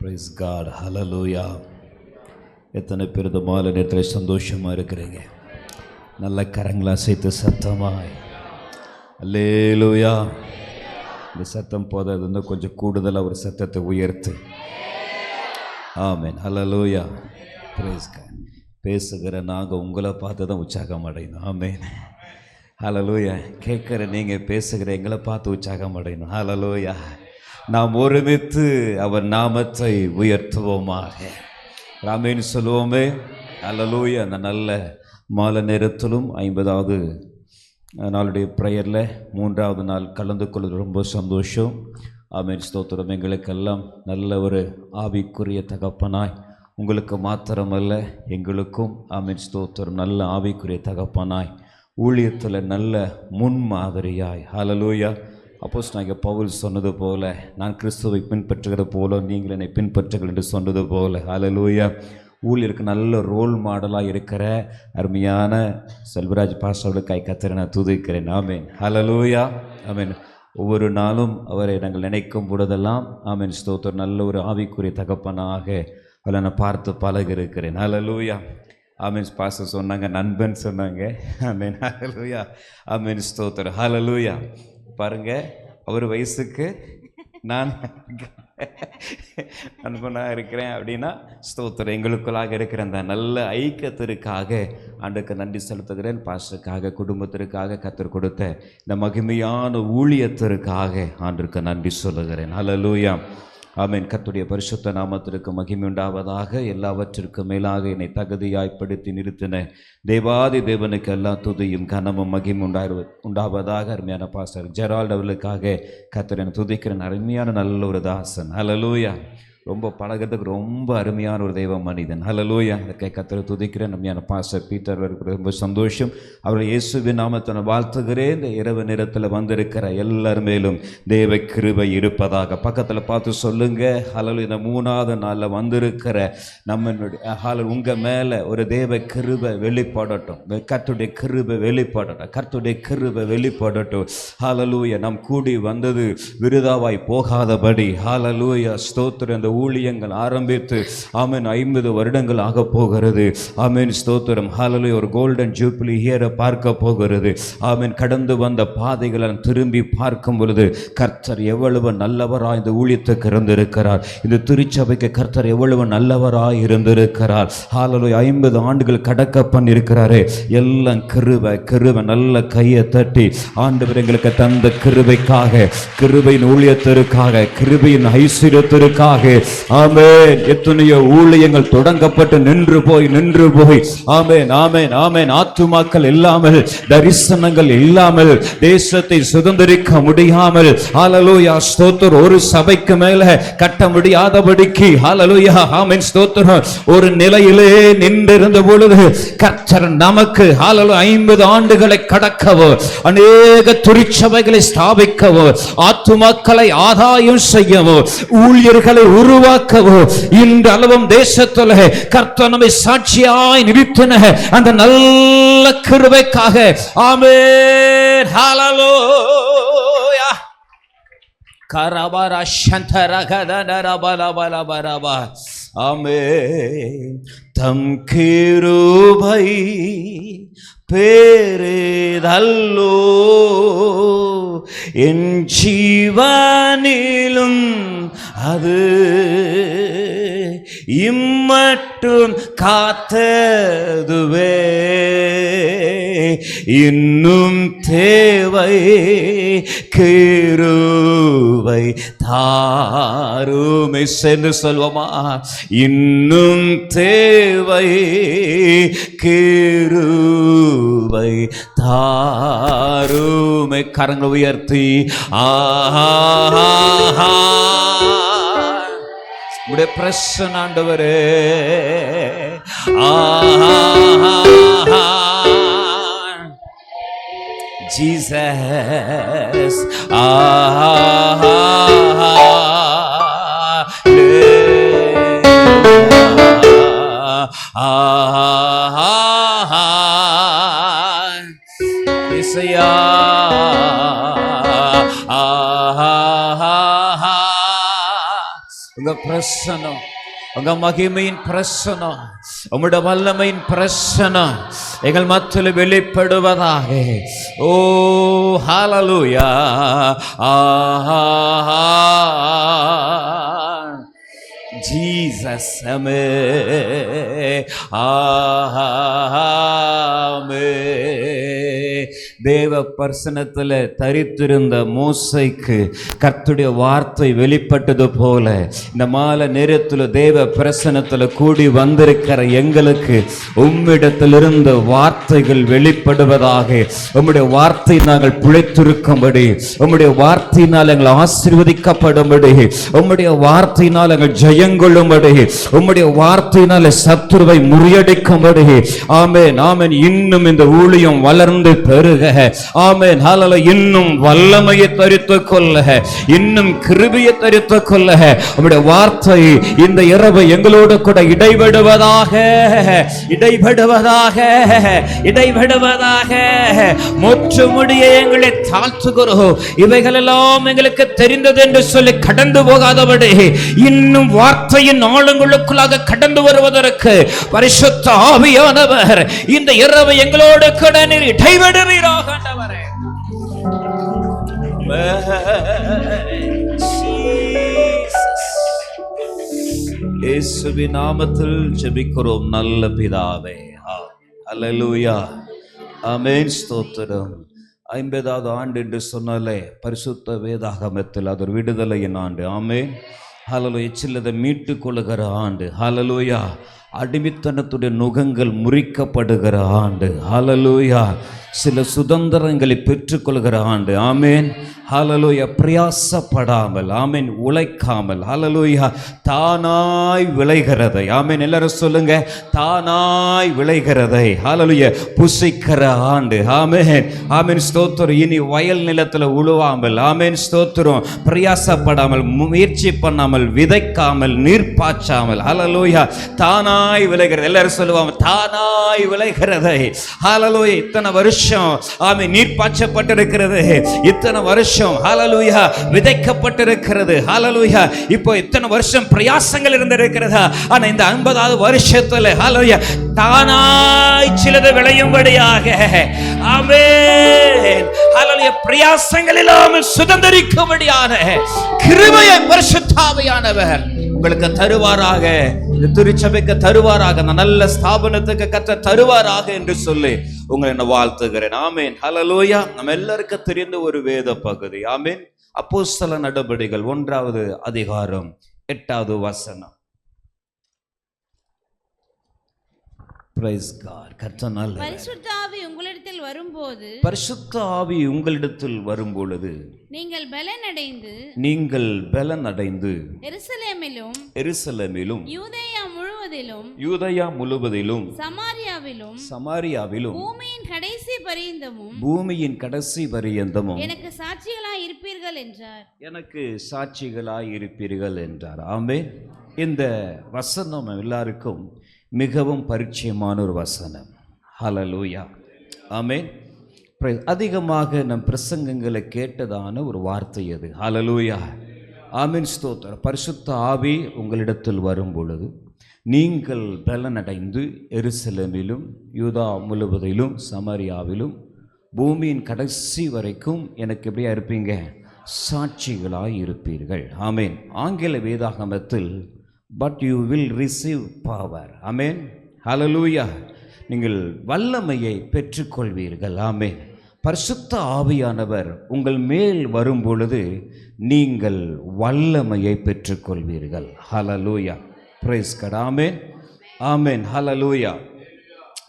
Price God, ஹல்லேலூயா. எத்தனை பேர் இந்த மாலை நேரத்தில் சந்தோஷமாக இருக்கிறீங்க? நல்ல கரங்களை அசைத்து சத்தமாய் அல்லேலூயா. இந்த சத்தம் போதாது, இன்னும் கொஞ்சம் கூடுதலாக ஒரு சத்தத்தை உயர்த்து. Amen, hallelujah. Praise God. பேசுகிற நாங்கள் உங்களை பார்த்து தான் உற்சாகம் அடையணும். ஆமென், ஹல்லேலூயா. கேட்குற நீங்கள் பேசுகிற எங்களை பார்த்து உற்சாகம் அடையணும். ஹல்லேலூயா. நாம் ஒருமித்து அவர் நாமத்தை உயர்த்துவோமாக. ஆமென் சொல்லுவோமே. ஹல்லேலூயா. அந்த நல்ல மாலை நேரத்திலும் 50வது நாளுடைய ப்ரேயரில் 3வது நாள் கலந்து கொள்வது ரொம்ப சந்தோஷம். ஆமென், ஸ்தோத்திரம். எங்களுக்கெல்லாம் நல்ல ஒரு ஆவிக்குரிய தகப்பனாய், உங்களுக்கு மாத்திரமல்ல எங்களுக்கும் ஆமென் ஸ்தோத்திரம், நல்ல ஆவிக்குரிய தகப்பனாய், ஊழியத்தில் நல்ல முன்மாதிரியாய். ஹல்லேலூயா. அப்போஸ்தலனாகிய பவுல் சொன்னது போல, நான் கிறிஸ்துவை பின்பற்றுகிற போல நீங்கள் என்னை பின்பற்றுங்கள் என்று சொன்னது போல. ஹல்லேலூயா. ஊழியருக்கு நல்ல ரோல் மாடலாக இருக்கிற அருமையான செல்வராஜ் பாஸ்டர்களுக்காய் கர்த்தரை நான் துதிக்கிறேன். ஆமென், ஹல்லேலூயா. ஆமென். ஒவ்வொரு நாளும் அவரை நாங்கள் நினைக்கும் பொழுதெல்லாம் ஆமென் ஸ்தோத்திரம், நல்ல ஒரு ஆவிக்குரிய தகப்பனாக அவரை நான் பார்த்து பழகி இருக்கிறேன். ஹல்லேலூயா. ஆமென். பாஸ்டர் சொன்னாங்க, நண்பன் சொன்னாங்க. ஆமென், ஹல்லேலூயா. ஆமென் ஸ்தோத்திரம், ஹல்லேலூயா. பாருங்க, அவர் வயசுக்கு நான் நண்பனாக இருக்கிறேன் அப்படின்னா ஸ்தோத்திரம். எங்களுக்குள்ளாக இருக்கிற அந்த நல்ல ஐக்கியத்திற்காக ஆண்டுக்கு நன்றி செலுத்துகிறேன். பாஸ்டருக்காக, குடும்பத்திற்காக, கர்த்தர் கொடுத்த இந்த மகிமையான ஊழியத்திற்காக ஆண்டுக்கு நன்றி சொல்லுகிறேன். ஹல்லேலூயா. ஆமென். கர்த்தருடைய பரிசுத்த நாமத்திற்கு மகிமை உண்டாவதாக. எல்லாவற்றிற்கும் மேலாக என்னை தகுதியாய்ப்படுத்தி நிறுத்தின தேவாதி தேவனுக்கு எல்லா துதியும் கனமும் மகிமை உண்டாவதாக. அருமையான பாஸ்டர் ஜெரால்ட் அவர்களுக்காக கர்த்தரை துதிக்கிறேன். அருமையான நல்ல ஒரு தாசன். ஹல்லேலூயா. ரொம்ப பழகிறதுக்கு ரொம்ப அருமையான ஒரு தெய்வ மனிதன். ஹல்லேலூயா. அதற்கை கர்த்தரை துதிக்கிறேன். அருமையான பாஸ்டர் பீட்டர் ரொம்ப சந்தோஷம். அவர்கள் இயேசுவின் நாமத்தை வாழ்த்துகிறேன். இந்த இரவு நேரத்தில் வந்திருக்கிற எல்லார் மேலும் தேவ கிருபை இருப்பதாக பக்கத்தில் பார்த்து சொல்லுங்க. ஹல்லேலூயா. இந்த 3வது நாளில் வந்திருக்கிற நம்மளுடைய உங்கள் மேலே ஒரு தேவ கிருபை வெளிப்படட்டும். கர்த்தருடைய கிருபை வெளிப்படட்டும். கர்த்தருடைய கிருபை வெளிப்படட்டும். ஹல்லேலூயா. நாம் கூடி வந்தது விருதாவாய் போகாதபடி. ஹல்லேலூயா. ஸ்தோத்திரம். இந்த ஊழியங்கள் ஆரம்பித்து ஆமென் 50 வருடங்கள் ஆக போகிறது. ஆமென் ஸ்தோத்திரம். ஹல்லேலூயா. ஒரு கோல்டன் ஜூப்ளி இயரை பார்க்க போகிறது. ஆமென். கடந்து வந்த பாதைகளை திரும்பி பார்க்கும் பொழுது கர்த்தர் எவ்வளவு நல்லவராய் இந்த ஊழியத்துக்கு இருந்திருக்கிறார். இந்த திருச்சபைக்கு கர்த்தர் எவ்வளவு நல்லவராய் இருந்திருக்கிறார். ஹல்லேலூயா. 50 ஆண்டுகள் கடக்க பண்ணியிருக்கிறாரே. எல்லாம் கிருபை கிருபை. நல்ல கையை தட்டி ஆண்டவர் எங்களுக்கு தந்த கிருபைக்காக, கிருபையின் ஊழியத்திற்காக, கிருபையின் ஐஸ்வர்யத்திற்காக ஆமென். எத்தனையோ ஊழியங்கள் தொடங்கப்பட்டு நின்று போய் ஆமென் ஆமென் ஆமென். ஆத்துமாக்கள் இல்லாமல், தரிசனங்கள் இல்லாமல், தேசத்தை சுதந்திரிக்க முடியாமல், ஹல்லேலூயா ஸ்தோத்திரம், ஒரு சபைக்கு மேல கட்ட முடியாதபடிக்கு ஹல்லேலூயா ஆமென் ஸ்தோத்திரம் ஒரு நிலையிலே நின்றிருந்த பொழுது கர்த்தர் நமக்கு ஹல்லேலூயா 50 ஆண்டுகளை கடக்கவோ, அநேக திருச்சபைகளை ஸ்தாபிக்கவோ, ஆத்துமாக்களை ஆதாயம் செய்யவோ, ஊழியர்களை உருவாக்கவோ, இந்த அளவும் தேசத்தில் கர்த்தர் நம்மை சாட்சியாய் நிறுத்தின அந்த நல்ல கிருபைக்காக ஆமென். ஹல்லேலூயா. கரபர சந்தரகதனரபலபலபரப ஆமென். தம் கிருபை பேரிதல்லோ என் ஜீவனிலும் அது இம்மட்டும் காத்ததுவே இன்னும் தேவை கிருபை தாருமே சென்று சொல்வோமா. இன்னும் தேவை கிருபை தாருமே. கரங்களை உயர்த்தி உடைய பிரசன்ன ஆண்டவரே. Jesus இசையா உங்க பிரசனம், உங்க மகிமையின் பிரசனம், உம்முடைய வல்லமையின் பிரசனம் எங்கள் மத்தியில் வெளிப்படுவதாக. ஓ ஹல்லேலூயா. ஜீசஸ் ஆமென். தேவ பிரசன்னத்தில் தரித்திருந்த மோசேக்கு கர்த்தருடைய வார்த்தை வெளிப்பட்டது போல இந்த மாலை நேரத்தில் தேவ பிரசன்னத்தில் கூடி வந்திருக்கிற எங்களுக்கு உம்மிடத்திலிருந்து வார்த்தைகள் வெளிப்படுவதாக. உம்முடைய வார்த்தை நாங்கள் பிழைத்திருக்கும்படி, உம்முடைய வார்த்தையினால் எங்கள் ஆசீர்வதிக்கப்படும்படி, உம்முடைய வார்த்தையினால் எங்கள் ஜெயங்கொள்ளும்படி, உம்முடைய வார்த்தையினால் சத்துருவை முறியடிக்கும்படி. ஆமென் ஆமென். இன்னும் இந்த ஊழியம் வளர்ந்து பெருக. ஆமென் ஹல்லேலூயா. இன்னும் வல்லமையை தரித்துக் கொள்ள, இன்னும் கிருபையை தரித்துக் கொள்ள உம்முடைய வார்த்தை இந்த இரவு எங்களோடு கூட இடைபடுவதாக, இடைபடுவதாக, இடைபடுவதாக. முற்றுமுடிய எங்களை தாழ்த்துகிறோம். இவைகள் எல்லாம் எங்களுக்கு தெரிந்தது என்று சொல்லி கடந்து போகாதபடி இன்னும் வார்த்தையின் ஆளுங்களுக்குள்ளாக கடந்து வருவதற்கு பரிசுத்த ஆவியானவர் இந்த இரவு எங்களோடு கூட நீர் இடைபடுவீராக. ஆண்டவரே இயேசுவின் நாமத்தில் ஜெபிக்கிறோம் நல்ல பிதாவே. அல்லேலூயா. ஆமென். ஸ்தோத்திரம். 50வது ஆண்டு என்று சொன்னாலே பரிசுத்த வேதாகமத்தில் அது ஒரு விடுதலையின் ஆண்டு. ஆமென். ஹல்லேலூயா. சிலதை மீட்டுக் கொள்ளுகிற ஆண்டு. ஹல்லேலூயா. அடிமைத்தனத்துடைய நுகங்கள் முறிக்கப்படுகிற ஆண்டு. ஹல்லேலூயா. சில சுதந்திரங்களை பெற்றுக்கொள்கிற ஆண்டு. ஆமென். ஹல்லேலூயா. பிரயாசப்படாமல், ஆமென், உழைக்காமல், ஹல்லேலூயா, தானாய் விளைகிறதை, ஆமென், எல்லாரும் சொல்லுங்க, தானாய் விளைகிறதை, ஹல்லேலூயா, புசிக்கிற ஆண்டு. ஆமென் ஆமென். ஸ்தோத்திரம். இனி வயல் நிலத்தில் உழுவாமல், ஆமென், ஸ்தோத்திரம், பிரயாசப்படாமல், முயற்சி பண்ணாமல், விதைக்காமல், நீர் பாய்ச்சாமல், ஹல்லேலூயா, தானாய் விளைகிறது. எல்லாரும் சொல்லுவாங்க, தானாய் விளைகிறதை. ஹல்லேலூயா. இத்தனை வருஷம் ஆமென் நீர் பாய்ச்சப்பட்டிருக்கிறது, இத்தனை வருஷம் ஹல்லேலூயா விதைக்கப்பட்டிருக்கிறது. ஹல்லேலூயா. இப்போ இத்தனை வருஷம் பிரயாசங்கள் இருந்திருக்கிறதா? ஆனா இந்த 50வது வருஷத்துல ஹல்லேலூயா தானாய் சிலது விளையும்படியாக, ஆமென், ஹல்லேலூயா, பிரயாசங்கள் இல்லாமல் சுதந்திரிக்கும்படியான கிருபையை பரிசுத்த ஆவியானவர் உங்களுக்கு தருவாராக, திருச்சபைக்கு தருவாராக, நல்ல ஸ்தாபனத்துக்கு கத்த தருவாராக என்று சொல்லி உங்களை நான் வாழ்த்துகிறேன். ஆமென். ஹல்லேலூயா. நம்ம எல்லாருக்கும் தெரிந்த ஒரு வேத பகுதி. ஆமென். அப்போஸ்தல நடபடிகள் 1வது அதிகாரம் 8வது வசனம். Praise God. கர்த்தர் பரிசுத்த ஆவி உங்களிடத்தில் வரும்போது, பரிசுத்த ஆவி உங்களிடத்தில் வரும்பொழுது நீங்கள் பலன் அடைந்து எருசலேமிலும் யூதேயா முழுவதிலும் சமாரியாவிலும் பூமியின் கடைசி பரியந்தமும் எனக்கு சாட்சிகளாய் இருப்பீர்கள் என்றார். ஆமென். இந்த வசனம் எல்லாருக்கும் மிகவும் பரிச்சயமான ஒரு வசனம். ஹல்லேலூயா. ஆமென். அதிகமாக நம் பிரசங்கங்களை கேட்டதான ஒரு வார்த்தை அது. ஹல்லேலூயா. ஆமென். ஸ்தோத்திரம். பரிசுத்த ஆவி உங்களிடத்தில் வரும் பொழுது நீங்கள் பலனடைந்து எருசலேமிலும் யூதா முழுவதிலும் சமாரியாவிலும் பூமியின் கடைசி வரைக்கும் எனக்கு எப்படியா இருப்பீங்க? சாட்சிகளாய் இருப்பீர்கள். ஆமென். ஆங்கில வேதாகமத்தில் but you will receive power. ஆமென். ஹல்லேலூயா. நீங்கள் வல்லமையை பெற்றுக்கொள்வீர்கள். ஆமென். பரிசுத்த ஆவியானவர் உங்கள் மேல் வரும் பொழுது நீங்கள் வல்லமையை பெற்றுக்கொள்வீர்கள். ஹல்லேலூயா. Praise God. ஆமென் ஆமென். ஹல்லேலூயா.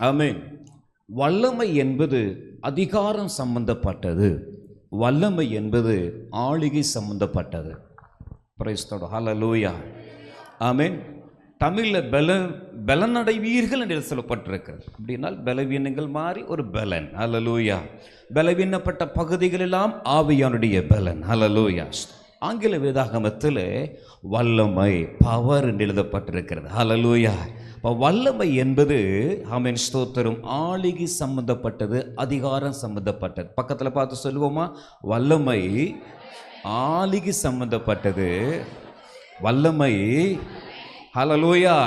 ஆமென். வல்லமை என்பது அதிகாரம் சம்பந்தப்பட்டது. வல்லமை என்பது ஆளுகை சம்பந்தப்பட்டது. Praise God. ஹல்லேலூயா. ஆமென். தமிழில் பலனடைவீர்கள் என்று சொல்லப்பட்டிருக்கிறது. அப்படின்னால் பலவீனங்கள் மாறி ஒரு பலன். ஹல்லேலூயா. பலவீனப்பட்ட பகுதிகளெல்லாம் ஆவியானுடைய பலன். ஹல்லேலூயா. ஆங்கில வேதாகமத்தில் வல்லமை, பவர் என்று எழுதப்பட்டிருக்கிறது. ஹல்லேலூயா. வல்லமை என்பது, ஆமென், ஸ்தோத்திரம், ஆளுகை சம்பந்தப்பட்டது, அதிகாரம் சம்பந்தப்பட்டது. பக்கத்தில் பார்த்து சொல்லுவோமா? வல்லமை ஆளுகை சம்பந்தப்பட்டது, வல்லமை ஹல்லேலூயா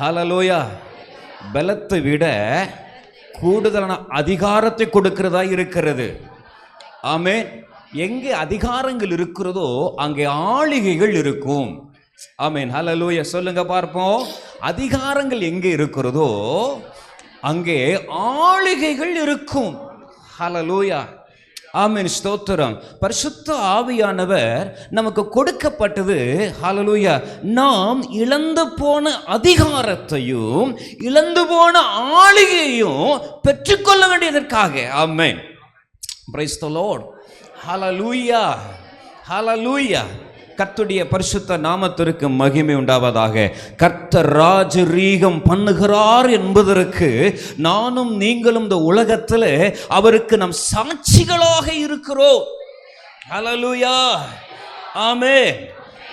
ஹல்லேலூயா பலத்தை விட கூடுதலான அதிகாரத்தை கொடுக்கிறதா இருக்கிறது. ஆமென். எங்கே அதிகாரங்கள் இருக்கிறதோ அங்கே ஆளுகைகள் இருக்கும். ஆமென். ஹல்லேலூயா சொல்லுங்க பார்ப்போம். அதிகாரங்கள் எங்கே இருக்கிறதோ அங்கே ஆளுகைகள் இருக்கும். ஹல்லேலூயா ஆமென். ஸ்தோத்திரம். பரிசுத்த ஆவியானவர் நமக்கு கொடுக்கப்பட்டது. ஹல்லேலூயா. நாம் இழந்து போன அதிகாரத்தையும் இழந்து போன ஆளுகையையும் பெற்றுக்கொள்ள வேண்டியதற்காக. ஆமென். Praise the Lord. ஹல்லேலூயா ஹல்லேலூயா. கர்த்தருடைய பரிசுத்த நாமத்திற்கு மகிமை உண்டாவதாக. கர்த்தர் ராஜரீகம் பண்ணுகிறார் என்பதற்கு நானும் நீங்களும் இந்த உலகத்தில் அவருக்கு நம் சாட்சிகளாக இருக்கிறோம். ஹல்லேலூயா ஆமென்.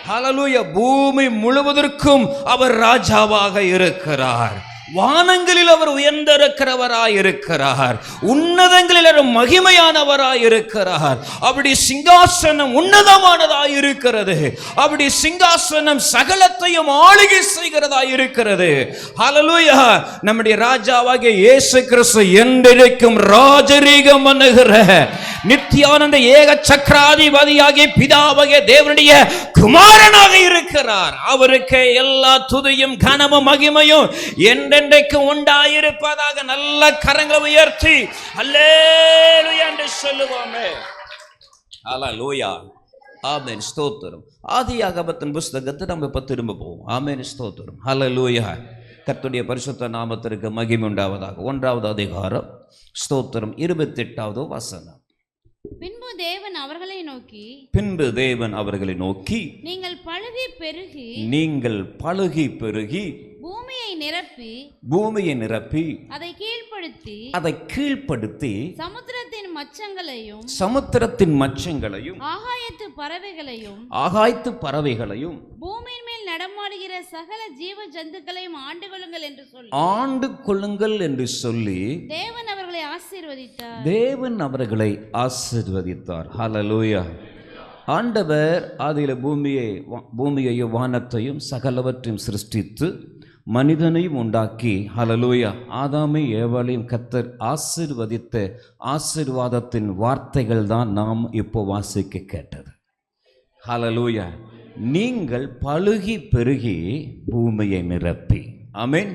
ஹல்லேலூயா. பூமி முழுவதற்கும் அவர் ராஜாவாக இருக்கிறார். வானங்களில் அவர் உயர்ந்திருக்கிறவராயிருக்கிறார். உன்னதங்களில் அவர் மகிமையானவராயிருக்கிறார். அப்படி சிங்காசனம் உன்னதமானதாயிருக்கிறது. அப்படி சிங்காசனம் சகலத்தையும் ஆளுகை செய்கிறதாயிருக்கிறது. ஹல்லேலூயா. நம்முடைய ராஜாவாகிய இயேசு கிறிஸ்து என்றைக்கும் ராஜரீகம் பண்ணுகிற நித்தியானந்த ஏக சக்கராதிபதியாகிய பிதாவாகிய தேவனுடைய குமாரனாக இருக்கிறார். அவருக்கு எல்லா துதியும் கனமும் மகிமையும் என்றென்றைக்கு உண்டாயிருப்பதாக. நல்ல கரங்களை உயர்த்தி அல்லேலூயா என்று சொல்லுவோமே. அல்லேலூயா ஆமென். ஸ்தோத்திரம். ஆதியாகமத்தின் புஸ்தகத்தை நம்ம இப்ப திரும்ப போவோம். ஆமென். ஸ்தோத்திரம். அல்லேலூயா. கர்த்தருடைய பரிசுத்த நாமத்திற்கு மகிமை உண்டாவதாக. 1வது அதிகாரம் ஸ்தோத்திரம் 28வது வசனம். பின்பு தேவன் அவர்களை நோக்கி நீங்கள் பலுகி பெருகி பூமியை நிரப்பி அதை கீழ்ப்படுத்தி சமுத்திரத்தின் மச்சங்களையும் ஆகாயத்து பறவைகளையும் பூமியின் மேல் நடமாடுகிற சகல ஜீவ ஜந்துக்களையும் ஆண்டு கொள்ளுங்கள் என்று சொல்லி தேவன் அவர்களை ஆசீர்வதித்தார். ஹல்லேலூயா. ஆண்டவர் ஆதியில பூமியையும் வானத்தையும் சகலவற்றையும் சிருஷ்டித்து மனிதனையும் உண்டாக்கி. ஹல்லேலூயா. ஆதாமை ஏவாளையும் கர்த்தர் ஆசீர்வதித்த ஆசீர்வாதத்தின் வார்த்தைகள் தான் நாம் இப்போ வாசிக்க கேட்டது. ஹல்லேலூயா. நீங்கள் பலுகி பெருகி பூமியை நிரப்பி. ஆமென்.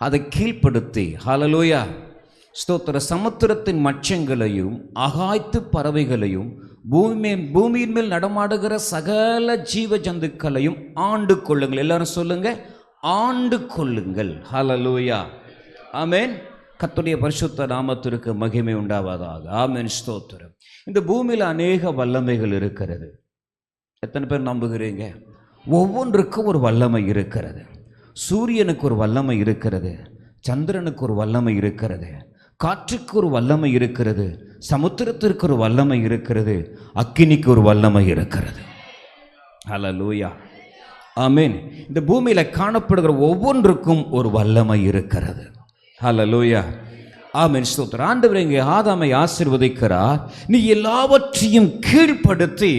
அதை கீழ்ப்படுத்தி. ஹல்லேலூயா. ஸ்தோத்திர. சமுத்திரத்தின் மச்சங்களையும் ஆகாயத்து பறவைகளையும் பூமியின் மேல் நடமாடுகிற சகல ஜீவ ஜந்துக்களையும் ஆண்டு கொள்ளுங்கள். எல்லாரும் சொல்லுங்க, ஆண்டு கொள்ளுங்கள். ஹல்லேலூயா ஆமென். கர்த்தருடைய பரிசுத்த நாமத்திற்கு மகிமை உண்டாவதாக. ஆமென். ஸ்தோத்திரம். இந்த பூமியில் அநேக வல்லமைகள் இருக்கிறது. எத்தனை பேர் நம்புகிறீங்க? ஒவ்வொன்றுக்கும் ஒரு வல்லமை இருக்கிறது. சூரியனுக்கு ஒரு வல்லமை இருக்கிறது. சந்திரனுக்கு ஒரு வல்லமை இருக்கிறது. காற்றுக்கு ஒரு வல்லமை இருக்கிறது. சமுத்திரத்திற்கு ஒரு வல்லமை இருக்கிறது. அக்கினிக்கு ஒரு வல்லமை இருக்கிறது. ஹல்லேலூயா ஆமென். இந்த பூமியில காணப்படுகிற ஒவ்வொன்றுக்கும் ஒரு வல்லமை இருக்கிறது. ஹல்லேலூயா ஆமென். ஸ்தோத்திரம். ஆண்டவர் இங்கே ஆதாமை ஆசீர்வதிக்கிறார். நீ எல்லாவற்றையும் கீழ்ப்படுத்தி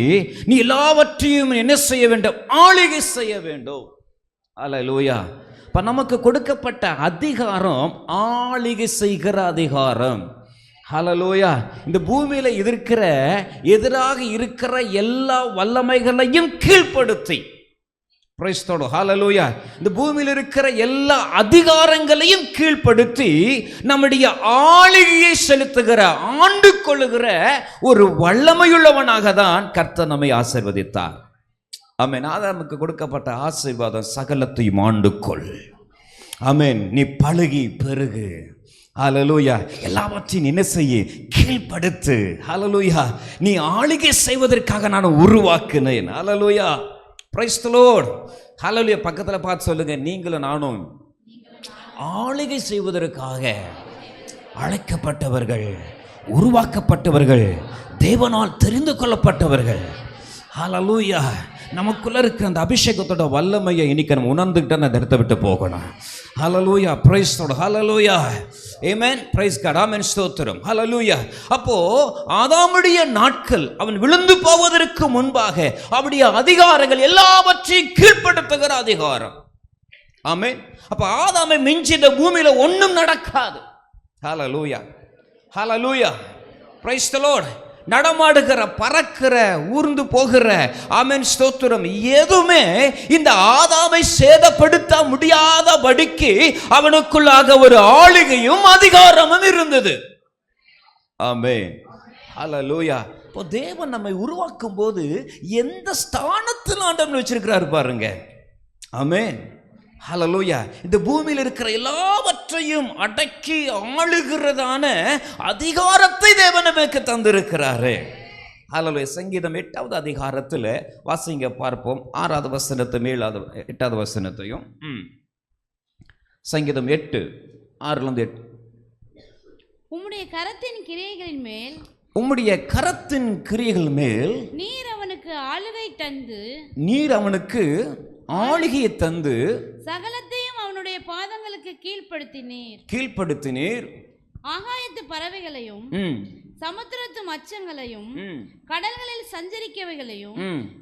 நீ எல்லாவற்றையும் என்ன செய்ய வேண்டும்? ஆளுகை செய்ய வேண்டும். ஹல்லேலூயா. இப்போ நமக்கு கொடுக்கப்பட்ட அதிகாரம் ஆளுகை செய்கிற அதிகாரம். ஹல்லேலூயா. இந்த பூமியில் எதிராக இருக்கிற எல்லா வல்லமைகளையும் கீழ்ப்படுத்தி. Price the Lord. ஹல்லேலூயா. இந்த பூமியில் இருக்கிற எல்லா அதிகாரங்களையும் கீழ்ப்படுத்தி நம்முடைய ஆளுகையை செலுத்துகிற ஆண்டு கொள்ளுகிற ஒரு வல்லமையுள்ளவனாக தான் கர்த்தர் நம்மை ஆசீர்வதித்தார். ஆமென். ஆதாமுக்கு கொடுக்கப்பட்ட ஆசீர்வாதம் சகலத்தையும் ஆண்டு கொள். ஆமென். நீ பலுகி பெருகு. ஹல்லேலூயா. எல்லாவற்றையும் என்ன செய்ய? கீழ்ப்படுத்து. ஹல்லேலூயா. நீ ஆளுகை செய்வதற்காக நான் உருவாக்கினேன். Hallelujah. Praise the Lord. Hallelujah. பக்கத்தில் பார்த்து சொல்லுங்க, நீங்களும் நானும் ஆளுகை செய்வதற்காக அழைக்கப்பட்டவர்கள், உருவாக்கப்பட்டவர்கள், தேவனால் தெரிந்து கொள்ளப்பட்டவர்கள். ஹல்லேலூயா. நமக்குள்ள இருக்கிற அந்த அபிஷேகத்தோட வல்லமையை இன்னைக்கு நம்ம உணர்ந்துக்கிட்ட அந்த இடத்தை விட்டு போகணும். Hallelujah, praise the Lord, hallelujah, amen, praise God, amen, ஸ்தோத்திரம், ஹல்லேலூயா. அப்போ ஆதாமுடைய நாட்கள் அவன் விழுந்து போவதற்கு முன்பாக அவருடைய அதிகாரங்கள் எல்லாவற்றையும் கீழ்ப்படுத்துகிற அதிகாரம். ஆமென். அப்ப ஆதாமை மிஞ்சி இந்த பூமியில ஒண்ணும் நடக்காது. ஹல்லேலூயா, ஹல்லேலூயா, பிரைஸ் தி லார்ட். நடமாடுகிற, பறக்கிற, ஊர்ந்து போகிற, ஆமென், ஸ்தோத்திரம், எதுவுமே இந்த ஆதாமை சேதப்படுத்த முடியாதபடிக்கு அவனுக்குள்ளாக ஒரு ஆளுகையும் அதிகாரமும் இருந்தது. ஆமென், ஹல்லேலூயா. இப்போ தேவன் நம்மை உருவாக்கும் போது எந்த ஸ்தானத்தில் ஆண்டவன் வச்சிருக்கிறாரு பாருங்க. ஆமென், ஹல்லேலூயா. இந்த பூமியில் இருக்கிற எல்லாவற்றையும் அடக்கி ஆளுகிறதான அதிகாரத்தை தேவன் நமக்கு தந்திருக்கிறாரு. ஹல்லேலூயா. சங்கீதம் 8வது அதிகாரத்தில் வாசிங்க பார்ப்போம். 6வது வசனத்தையும் 8வது வசனத்தையும். சங்கீதம் 8:6 உம்முடைய கரத்தின் கிரியைகளின் மேல், உம்முடைய கரத்தின் கிரியைகள் மேல் நீர் அவனுக்கு ஆளுகை தந்து, நீர் அவனுக்கு ஆளுகையை தந்து, சகலத்தையும் அவனுடைய பாதங்களுக்கு கீழ்ப்படுத்தினீர். ஆகாயத்து பறவைகளையும் சமுத்திரத்து மச்சங்களையும் கடல்களில் சஞ்சரிக்கவைகளையும்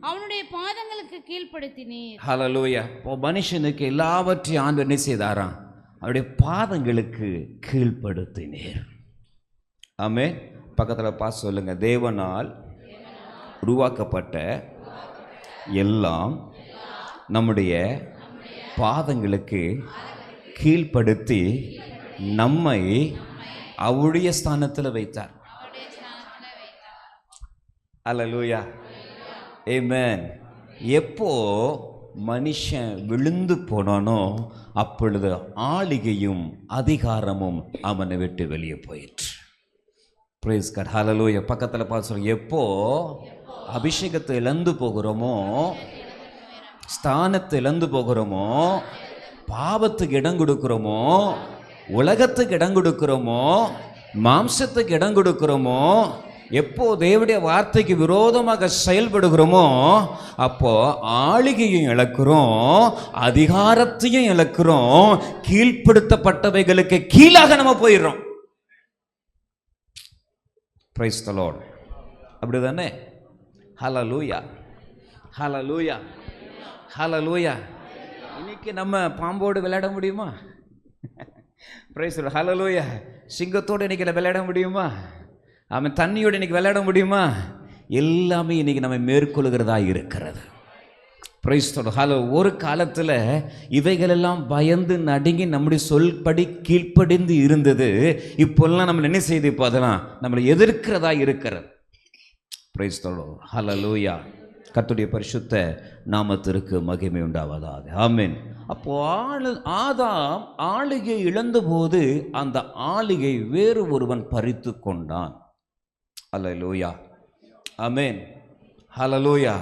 அவனுடைய பாதங்களுக்கு கீழ்ப்படுத்தினீர். ஹல்லேலூயா. இப்போ மனுஷனுக்கு எல்லாவற்றையும் ஆண்டவர் என்ன செய்தாராம்? அவருடைய பாதங்களுக்கு கீழ்ப்படுத்தினீர். ஆமென். பக்கத்தில் பார்த்து சொல்லுங்க, தேவனால் உருவாக்கப்பட்ட எல்லாம் நம்முடைய பாதங்களுக்கு கீழ்ப்படுத்தி நம்மை அவருடைய ஸ்தானத்தில் வைத்தார். அல்லேலூயா, ஆமென். எப்போ மனுஷன் விழுந்து போனானோ அப்பொழுது ஆளுகையும் அதிகாரமும் அவனை விட்டு வெளியே போயிற்று. பிரைஸ் காட், ஹல்லேலூயா. பக்கத்தில் பார்த்து சொல்லுங்க, எப்போ அபிஷேகத்தை இழந்து போகிறோமோ, ஸ்தானத்தை இழந்து போகிறோமோ, பாவத்துக்கு இடம் கொடுக்கிறோமோ, உலகத்துக்கு இடம் கொடுக்கிறோமோ, மாம்சத்துக்கு இடம் கொடுக்கிறோமோ, எப்போ தேவனுடைய வார்த்தைக்கு விரோதமாக செயல்படுகிறோமோ அப்போ ஆளுகையும் இழக்கிறோம், அதிகாரத்தையும் இழக்கிறோம், கீழ்ப்படுத்தப்பட்டவைகளுக்கு கீழாக நம்ம போயிடுறோம். Price the Lord. அப்படிதானே? ஹல்லேலூயா, ஹல்லேலூயா, ஹல்லேலூயா. இன்னைக்கு நம்ம பாம்போடு விளையாட முடியுமா? பிரைஸ் தி லார்ட், ஹல்லேலூயா. சிங்கத்தோடு இன்னைக்கு விளையாட முடியுமா? அவன் தண்ணியோடு இன்னைக்கு விளையாட முடியுமா? எல்லாமே இன்னைக்கு நம்ம மேற்கொள்கிறதா இருக்கிறது. Price the Lord, hello. ஒரு காலத்தில் இவைகளெல்லாம் பயந்து நடுங்கி நம்முடைய சொல்படி கீழ்ப்படிந்து இருந்தது. இப்போல்லாம் நம்ம என்ன செய்து இப்போ அதெல்லாம் நம்மளை எதிர்க்கிறதா இருக்கிறது. பிரைஸ் தி லார்ட், ஹல்லேலூயா. கர்த்தருடைய பரிசுத்த நாமத்திற்கு மகிமை உண்டாவதாக. ஆமென். அப்போ ஆதாம் ஆளுகை இழந்தபோது அந்த ஆளுகை வேறு ஒருவன் பறித்து கொண்டான். அல்லேலூயா, ஆமென், ஹல்லேலூயா.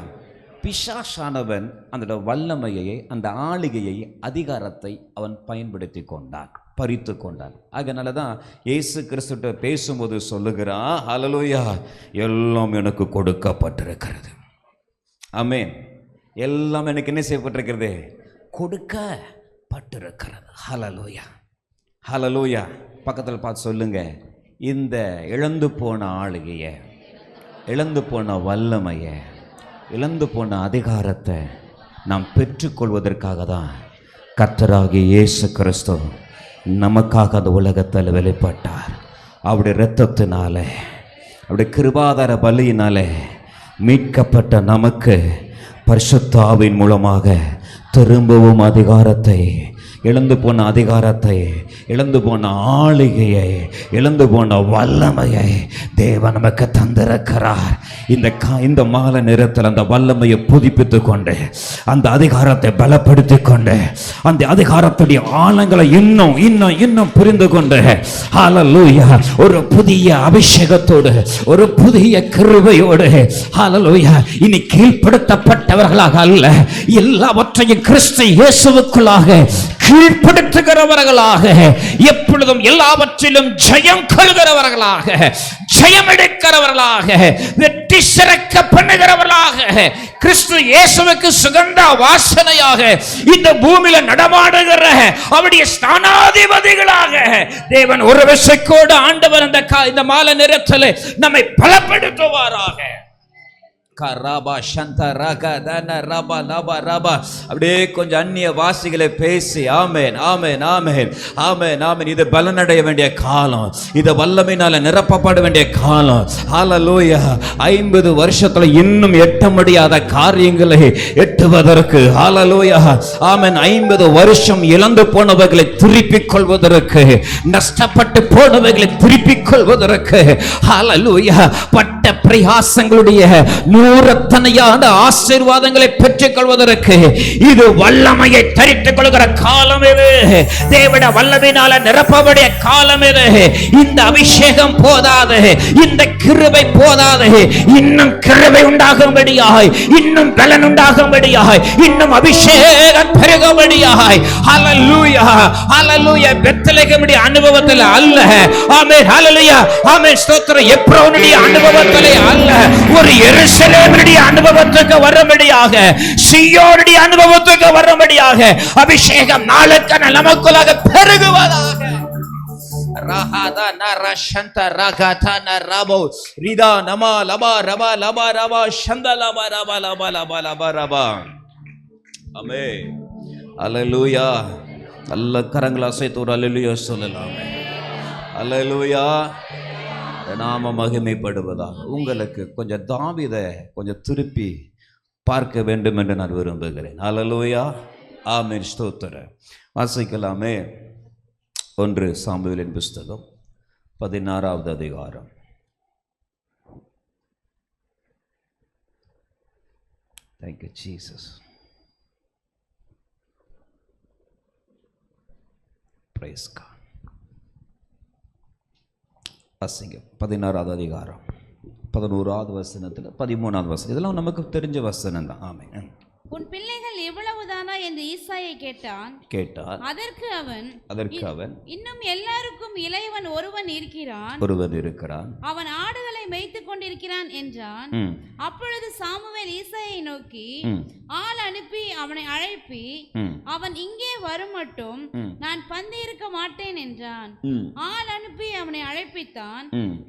பிசாசானவன் அந்த வல்லமையை, அந்த ஆளுகையை, அதிகாரத்தை அவன் பயன்படுத்தி கொண்டான், பறித்து கொண்டான். அதனால தான் இயேசு கிறிஸ்துட்ட பேசும்போது சொல்லுகிறான், ஹல்லேலூயா, எல்லாம் எனக்கு கொடுக்கப்பட்டிருக்கிறது. ஆமென். எல்லாம் எனக்கு என்ன செய்யப்பட்டிருக்கிறது? கொடுக்கப்பட்டிருக்கிறது. ஹல்லேலூயா, ஹல்லேலூயா. பக்கத்தில் பார்த்து சொல்லுங்க, இந்த இழந்து போன ஆளுகையை, இழந்து போன வல்லமையை, இழந்து போன அதிகாரத்தை நாம் பெற்றுக்கொள்வதற்காக தான் கர்த்தராகிய இயேசு கிறிஸ்து நமக்காக அந்த உலகத்தில் வெளிப்பட்டார். அவருடைய இரத்தத்தினால, அவருடைய கிருபாதார பலியினாலே மீட்கப்பட்ட நமக்கு பரிசுத்த ஆவியின் மூலமாக திரும்பவும் அதிகாரத்தை, இழந்து போன அதிகாரத்தை, இழந்து போன ஆளுகையை, இழந்து போன வல்லமையை தேவன் நமக்கு தந்திருக்கிறார். இந்த மாலை நேரத்தில் அந்த வல்லமையை புதுப்பித்து கொண்டு, அந்த அதிகாரத்தை பலப்படுத்தி கொண்டு, அந்த அதிகாரத்துடைய ஆழங்களை இன்னும் இன்னும் இன்னும் புரிந்து கொண்டு, ஹல்லேலூயா, ஒரு புதிய அபிஷேகத்தோடு, ஒரு புதிய கிருபையோடு, ஹல்லேலூயா, இனி கீழ்ப்படுத்தப்பட்டவர்களாக அல்ல, எல்லாவற்றையும் கிறிஸ்து இயேசுவுக்குள்ளாக கீழ்ப்படுத்துகிறவர்களாக, எப்பொழுதும் எல்லாவற்றிலும் ஜெயம் கொள்கிறவர்களாக, ஜெயம் எடுக்கிறவர்களாக, வெற்றி சிறக்க பண்ணுகிறவர்களாக, கிறிஸ்து இயேசுவுக்கு சுகந்த வாசனையாக இந்த பூமியில நடமாடுகிற அவருடைய ஸ்தானாதிபதிகளாக தேவன் ஒரு விசைக்கோடு ஆண்டவர் இந்த மாலை நேரத்தில் நம்மை பலப்படுத்துவாராக. அப்படியே கொஞ்சம் அந்நிய வாசிகளை பேசி ஆமென் ஆமென் ஆமென் ஆமென் ஆமென். இது பலனடைய வேண்டிய காலம், இது வல்லமையினால நிரப்பப்பட வேண்டிய காலம். ஹல்லேலூயா. 50 வருஷத்துல இன்னும் எட்ட முடியாத காரியங்களை எட்டுவதற்கு ஹல்லேலூயா ஆமென். 50 வருஷம் இழந்து போனவர்களை திருப்பிக் கொள்வதற்கு, நஷ்டப்பட்டு போனவர்களை திருப்பிக் கொள்வதற்கு ஹல்லேலூயா பட்ட பிரயாசங்களுடைய நூறத்தனையான ஆசீர்வாதங்களை பெற்றுக் கொள்வதற்கு இது வல்லமையை தரித்துக் கொள்கிற காலம் இது. தேவனுடைய வல்லமையினால நிரப்பக்கூடிய காலம் இது. இந்த அபிஷேகம் போதாது, இந்த கிருபை போதாது, இன்னும் கிருபை உண்டாகும்படியாய், இன்னும் பலன் உண்டாகும்படியாய், இன்னும் அபிஷேகம் பெருகும்படியாய். ஹல்லேலூயா ஹல்லேலூயா. பெத்லகேமுடைய அனுபவத்தில் அல்ல, ஆமென் ஹல்லேலூயா ஆமென் ஸ்தோத்திரம், எப்ரோனுடைய அனுபவத்திலே அல்ல, ஒரு எருசலேமுடைய அனுபவத்துக்கு வரும்படியாக, சீயோனுடைய அனுபவத்துக்கு வரும்படியாக அபிஷேகம் நாளுக்கு நமக்குள்ளாக பெருகுவதாக. ரஹாதா நரஷந்த ரகதன ரபோ ரிதா நமா லபா ரபா லபா ரபா ஷந்த லபா ரபா லபா லபா லபா ரபா. ஆமென் ஹல்லேலூயா. நல்ல கரங்களை அசைத்து ஒரு ஹல்லேலூயா சொல்லலாம். ஹல்லேலூயா. நாம மகிமைப்படுவதாக. உங்களுக்கு கொஞ்சம் தாவீதை கொஞ்சம் திருப்பி பார்க்க வேண்டும் என்று நான் விரும்புகிறேன். ஹல்லேலூயா ஆமென் ஸ்தோத்திரம். வாசிக்கலாமே. 1 சாமுவேலின் புஸ்தகம் 16வது அதிகாரம். Thank you Jesus. Praise God. 16வது அதிகாரம் 11வது வசனத்தில் 13வது வசனம். இதெல்லாம் நமக்கு தெரிஞ்ச வசனம் தான். ஆமென். உன் பிள்ளைகள் எவ்வளவுதானா என்று ஈசாயை கேட்டார். அதற்கு அவன் இன்னும் எல்லாருக்கும் இளையவன் ஒருவன் இருக்கிறான், அவன் ஆடுகளை மேய்த்துக் கொண்டிருக்கிறான் என்றான். அப்பொழுது சாமுவேல் ஈசாயை நோக்கி ஆள் அனுப்பி அவனை அழைப்பி, அவன் இங்கே வரும் மட்டும் நான் பந்தி இருக்க மாட்டேன் என்றான். ஆள் அனுப்பி அவனை அழைப்பித்தான்.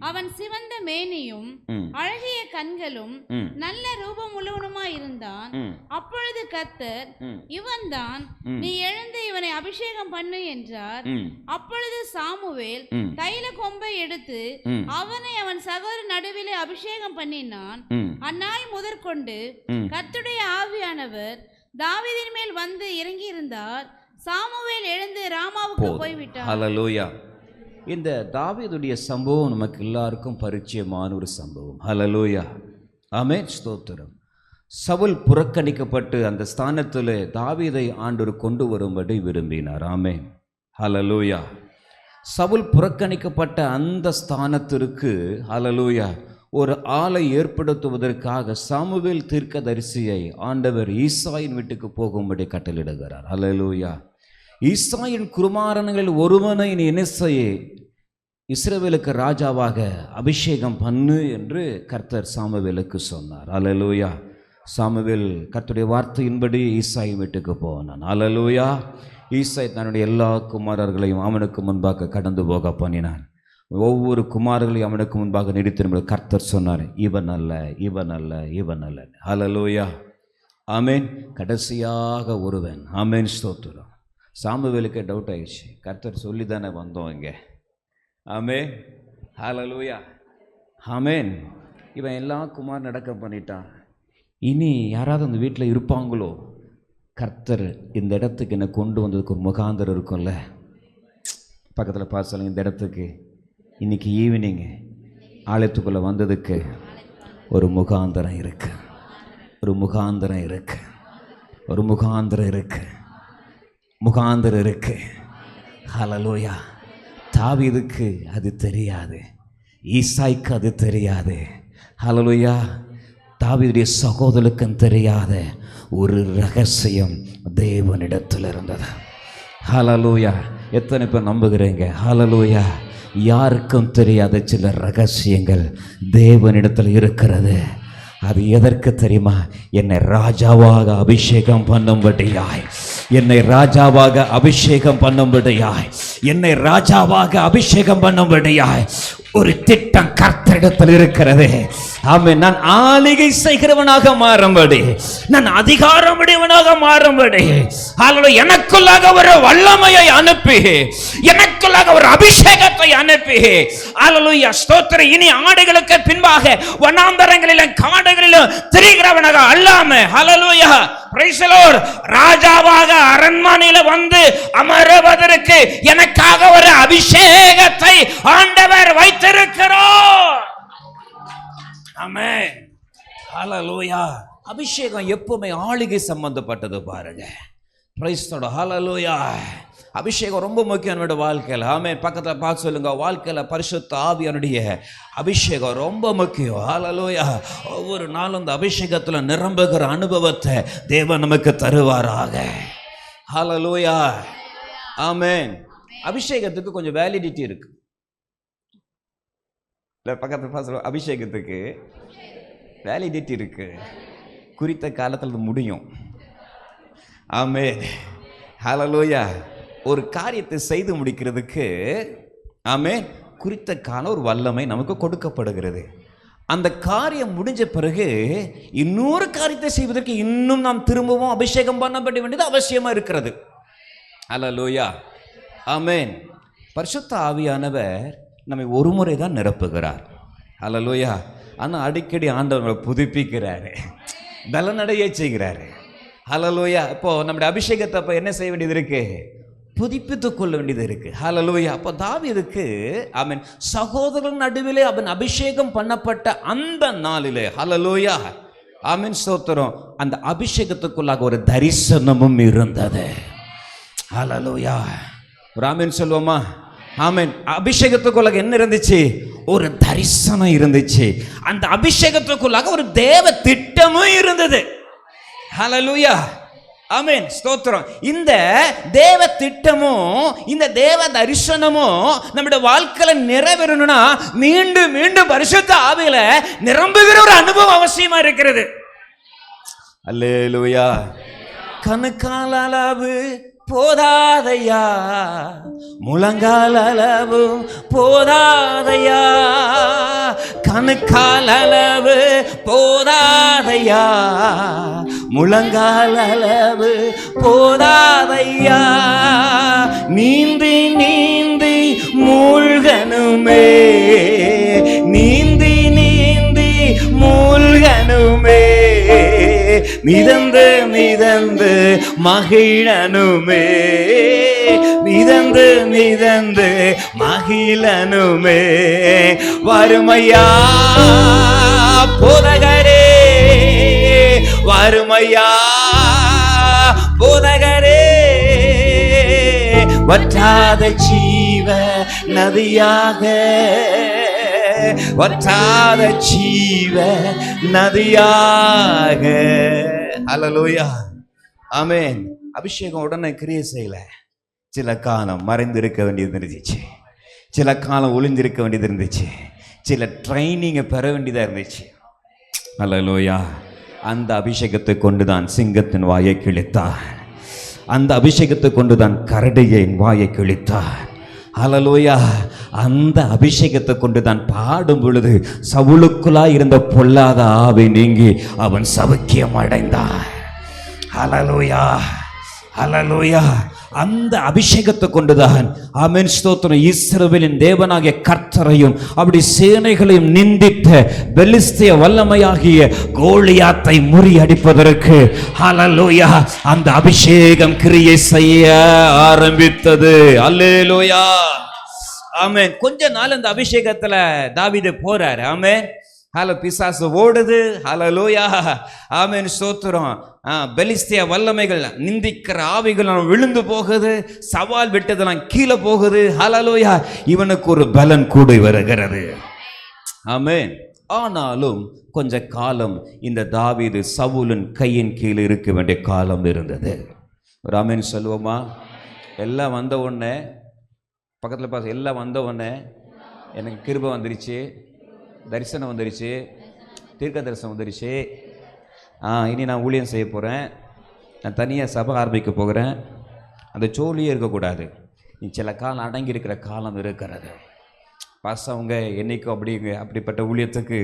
அவன் சிவந்த மேனியும் அழகிய கண்களும் நல்ல ரூபம் உள்ளவனுமாய் இருந்தான். அப்பொழுது கர்த்தர், இவன்தான், நீ எழுந்து இவனை அபிஷேகம் பண்ணு என்றார். அப்பொழுது சாமுவேல் தைல கொம்பை எடுத்து அவனை அவன் சகோதரர் நடுவிலே அபிஷேகம் பண்ணினான். அந்நாள் முதற்கொண்டு கர்த்தருடைய ஆவியானவர் தாவீதின் மேல் வந்து இறங்கி இருந்தார். சாமுவேல் எழுந்து ராமாவுக்கு போய்விட்டார். ஹல்லேலூயா. இந்த தாவீதுடைய சம்பவம் நமக்கு எல்லாருக்கும் பரிச்சயமான ஒரு சம்பவம். ஹல்லேலூயா ஆமென் ஸ்தோத்திரம். சவுல் புறக்கணிக்கப்பட்டு அந்த ஸ்தானத்தில் தாவீதை ஆண்டவர் கொண்டு வரும்படி விரும்பினார். ஆமென் ஹல்லேலூயா. சவுல் புறக்கணிக்கப்பட்ட அந்த ஸ்தானத்திற்கு ஹல்லேலூயா ஒரு ஆளை ஏற்படுத்துவதற்காக சாமுவேல் தீர்க்கதரிசியை ஆண்டவர் ஈசாயின் வீட்டுக்கு போகும்படி கட்டளையிடுகிறார். ஹல்லேலூயா. ஈசாயின் குமாரன்களில் ஒருவனை நீ என்ன செய்ய, இஸ்ரவேலுக்கு ராஜாவாக அபிஷேகம் பண்ணு என்று கர்த்தர் சாமுவேலுக்கு சொன்னார். ஹல்லேலூயா. சாமுவேல் கர்த்தருடைய வார்த்தையின்படி ஈசாயின் வீட்டுக்கு போனான். ஹல்லேலூயா. ஈசாய் தன்னுடைய எல்லா குமாரர்களையும் அவனுக்கு முன்பாக கடந்து போக பண்ணினான். ஒவ்வொரு குமாரர்களையும் அவனுக்கு முன்பாக நிறுத்தின கர்த்தர் சொன்னார், இவன் அல்ல, இவன் அல்ல, இவன் அல்ல. ஹல்லேலூயா ஆமென். கடைசியாக ஒருவன். ஆமென் ஸ்தோத்திரம். சாமுவேலுக்கு டவுட் ஆயிடுச்சு, கர்த்தர் சொல்லி தானே வந்தோம் இங்கே. ஆமென் ஹல்லேலூயா ஆமென். இவன் எல்லா குமார் நடக்க பண்ணிட்டான், இனி யாராவது அந்த வீட்டில் இருப்பாங்களோ, கர்த்தர் இந்த இடத்துக்கு என்னை கொண்டு வந்ததுக்கு ஒரு முகாந்தரம் இருக்கும்ல. பக்கத்தில் பார்த்து இந்த இடத்துக்கு இன்னைக்கு ஈவினிங் ஆலயத்துக்குள்ளே வந்ததுக்கு ஒரு முகாந்தரம் இருக்கு, ஒரு முகாந்தரம் இருக்கு, ஒரு முகாந்தரம் இருக்கு, முகாந்தரம் இருக்கு. ஹல்லேலூயா. தாவீதுக்கு அது தெரியாது, ஈசாய்க்கு அது தெரியாது. ஹல்லேலூயா. தாவீதுடைய சகோதரனுக்கும் தெரியாத ஒரு ரகசியம் தேவனிடத்தில் இருந்தது. ஹல்லேலூயா. எத்தனை பேர் நம்புகிறீங்க? ஹல்லேலூயா. யாருக்கும் தெரியாத சில ரகசியங்கள் தேவனிடத்தில் இருக்கிறது. அது எதற்கு தெரியுமா? என்னை ராஜாவாக அபிஷேகம் பண்ணும்படியாய், என்னை ராஜாவாக அபிஷேகம் பண்ணும்படியாய், என்னை ராஜாவாக அபிஷேகம் பண்ணும்படியாய் ஒரு திட்டம் கர்த்தரிடத்தில் இருக்கிறது. ஆமென். நான் ஆளுகை செய்கிறவனாக மாறும்படி, நான் அதிகாரமுடையவனாக மாறும்படி, எனக்குள்ளாக ஒரு வல்லமையை அனுப்பி, எனக்குள்ளாக ஒரு அபிஷேகத்தை அனுப்பி, அல்லேலூயா ஸ்தோத்திரம். இனி ஆடுகளுக்கு பின்பாக வனாந்தரங்களிலும் காடுகளிலும் திரிகிறவனாக அல்லாம, அல்லேலூயா பிரைஸ் தி லார்ட், ராஜாவாக அரண்மனையில வந்து அமருவதற்கு எனக்காக ஒரு அபிஷேகத்தை ஆண்டவர் வைத்திருக்கிறார். ஆமென். ஹல்லேலூயா. அபிஷேகம் எப்பவுமே ஆளுகை சம்பந்தப்பட்டது பாருங்க. Praise the Lord. ஹல்லேலூயா. அபிஷேகம் ரொம்ப முக்கியம் என்னோட வாழ்க்கையில். ஆமென். பக்கத்தில் பார்த்து சொல்லுங்க, வாழ்க்கையில் பரிசுத்த ஆவியானுடைய அபிஷேகம் ரொம்ப முக்கியம். ஹல்லேலூயா. ஒவ்வொரு நாளும் இந்த அபிஷேகத்தில் நிரம்புகிற அனுபவத்தை தேவன் நமக்கு தருவாராக. ஹல்லேலூயா. ஆமென். அபிஷேகத்துக்கு கொஞ்சம் வேலிடிட்டி இருக்கு. பக்கத்தில் பார்த்து, அபிஷேகத்துக்கு வேலிடிட்டி இருக்கு. குறித்த காலத்தில் அது முடியும். ஆமென். ஹல்லேலூயா. ஒரு காரியத்தை செய்து முடிக்கிறதுக்கு ஆமென் குறித்த கால ஒரு வல்லமை நமக்கு கொடுக்கப்படுகிறது. அந்த காரியம் முடிஞ்ச பிறகு இன்னொரு காரியத்தை செய்வதற்கு இன்னும் நாம் திரும்பவும் அபிஷேகம் பண்ணப்பட வேண்டியது அவசியமா இருக்கிறது. ஹல்லேலூயா. ஆமென். பரிசுத்த ஆவியானவர் நம்மை ஒரு முறை தான் நிரப்புகிறார். ஹல்லேலூயா. ஆனால் அடிக்கடி ஆண்டவரை புதுப்பிக்கிறாரு, பலனடைய செய்கிறாரு. ஹல்லேலூயா. இப்போ நம்முடைய அபிஷேகத்தை அப்போ என்ன செய்ய வேண்டியது இருக்கு? புதுப்பித்துக் கொள்ள வேண்டியது இருக்கு. ஹல்லேலூயா. அப்போ தாவீதுக்கு ஆமென் சகோதரன் நடுவிலே அவன் அபிஷேகம் பண்ணப்பட்ட அந்த நாளிலே, ஹல்லேலூயா ஆமென் ஸ்தோத்திரம், அந்த அபிஷேகத்துக்குள்ளாக ஒரு தரிசனமும் இருந்தது. ஹல்லேலூயா. ஒரு ஆமென் சொல்லுவோமா? ஆமென். அபிஷேகத்துக்குள்ளாக என்ன இருந்துச்சு? ஒரு தரிசனம் இருந்துச்சு. அந்த அபிஷேகத்துக்குள்ளாக ஒரு தேவ திட்டமும் இருந்தது. ஹல்லேலூயா. ஆமென் ஸ்தோத்திரம். இந்த தேவ திட்டமும் இந்த தேவ தரிசனமும் நம்முடைய வாழ்க்கையில நிறைவேறணும்னா மீண்டும் மீண்டும் பரிசுத்த ஆவியில நிரம்புகிற ஒரு அனுபவம் அவசியமா இருக்கிறது. அல்லேலூயா. கணுக்கால் அளவு போதாதையா, முழங்கால் அளவு போதாதையா, கணுக்கால் அளவு போதாதையா, முழங்கால் அளவு போதாதையா, நீந்தி நீந்தி மூழ்கனுமே, நீந்தி நீந்தி மூழ்கனுமே, மிதந்து மிதந்து மகிழனுமே, மிதந்து மிதந்து மகிழனுமே, வருமையா போதகரே, வருமையா போதகரே, வற்றாத ஜீவ நதியாக, வற்றாத ஜீவ நதியாக. ஹல்லேலூயா. ஆமென். அபிஷேகம் உடனே கிரியை செய்யல. சில காலம் மறைந்திருக்க வேண்டியது இருந்துச்சு, சில காலம் ஒளிந்திருக்க வேண்டியது இருந்துச்சு, சில ட்ரைனிங்கை பெற வேண்டியதாக இருந்துச்சு. ஹல்லேலூயா. அந்த அபிஷேகத்தை கொண்டுதான் சிங்கத்தின் வாயை கிழித்தார், அந்த அபிஷேகத்தை கொண்டுதான் கரடியின் வாயை கிழித்தார். ஹல்லேலூயா. அந்த அபிஷேகத்தை கொண்டு தான் பாடும் பொழுது சவுலுக்குள்ளாய் இருந்த பொல்லாத ஆவி நீங்கி அவன் சௌக்கியம் அடைந்தான். ஹல்லேலூயா. ஹல்லேலூயா. அந்த அபிஷேகத்தை கொண்டுதான் ஆமென் ஸ்தோத்திரம் இஸ்ரவேலின் தேவனாகிய கர்த்தரையும் அப்படி சேனைகளையும் நிந்தித்த பெலிஸ்திய வல்லமையாகிய கோலியாத்தை முறியடிப்பதற்கு ஹல்லேலூயா அந்த அபிஷேகம் கிரியை செய்ய ஆரம்பித்தது. அல்லேலூயா. ஆமென். கொஞ்ச நாள் அந்த அபிஷேகத்துல தாவீது போறாரு. ஆமென். ஹலோ பிசாசு ஓடுது. ஹல்லேலூயா. ஆமென் ஸ்தோத்திரம். பெலிஸ்திய வல்லமைகள் நிந்திக்கிற ஆவிகள் விழுந்து போகுது, சவால் விட்டதெல்லாம் கீழே போகுது. ஹல்லேலூயா. இவனுக்கு ஒரு பலன் கூடி வருகிறது. ஆமென். ஆனாலும் கொஞ்ச காலம் இந்த தாவீது சவுலின் கையின் கீழ் இருக்க வேண்டிய காலம் இருந்தது. ஒரு ஆமென் சொல்லுவோமா? எல்லாம் வந்த உடனே பக்கத்தில் பார்த்து, எல்லாம் வந்த உடனே எனக்கு கிருபை வந்துருச்சு, தரிசனம் வந்துருச்சு, தீர்க்க தரிசனம் வந்துருச்சு. இனி நான் ஊழியம் செய்ய போகிறேன், நான் தனியாக சபை ஆரம்பிக்க போகிறேன். அந்த சோழியே இருக்கக்கூடாது. நீ சில காலம் அடங்கி இருக்கிற காலம் இருக்கிறது. அவங்க என்றைக்கும் அப்படிப்பட்ட ஊழியத்துக்கு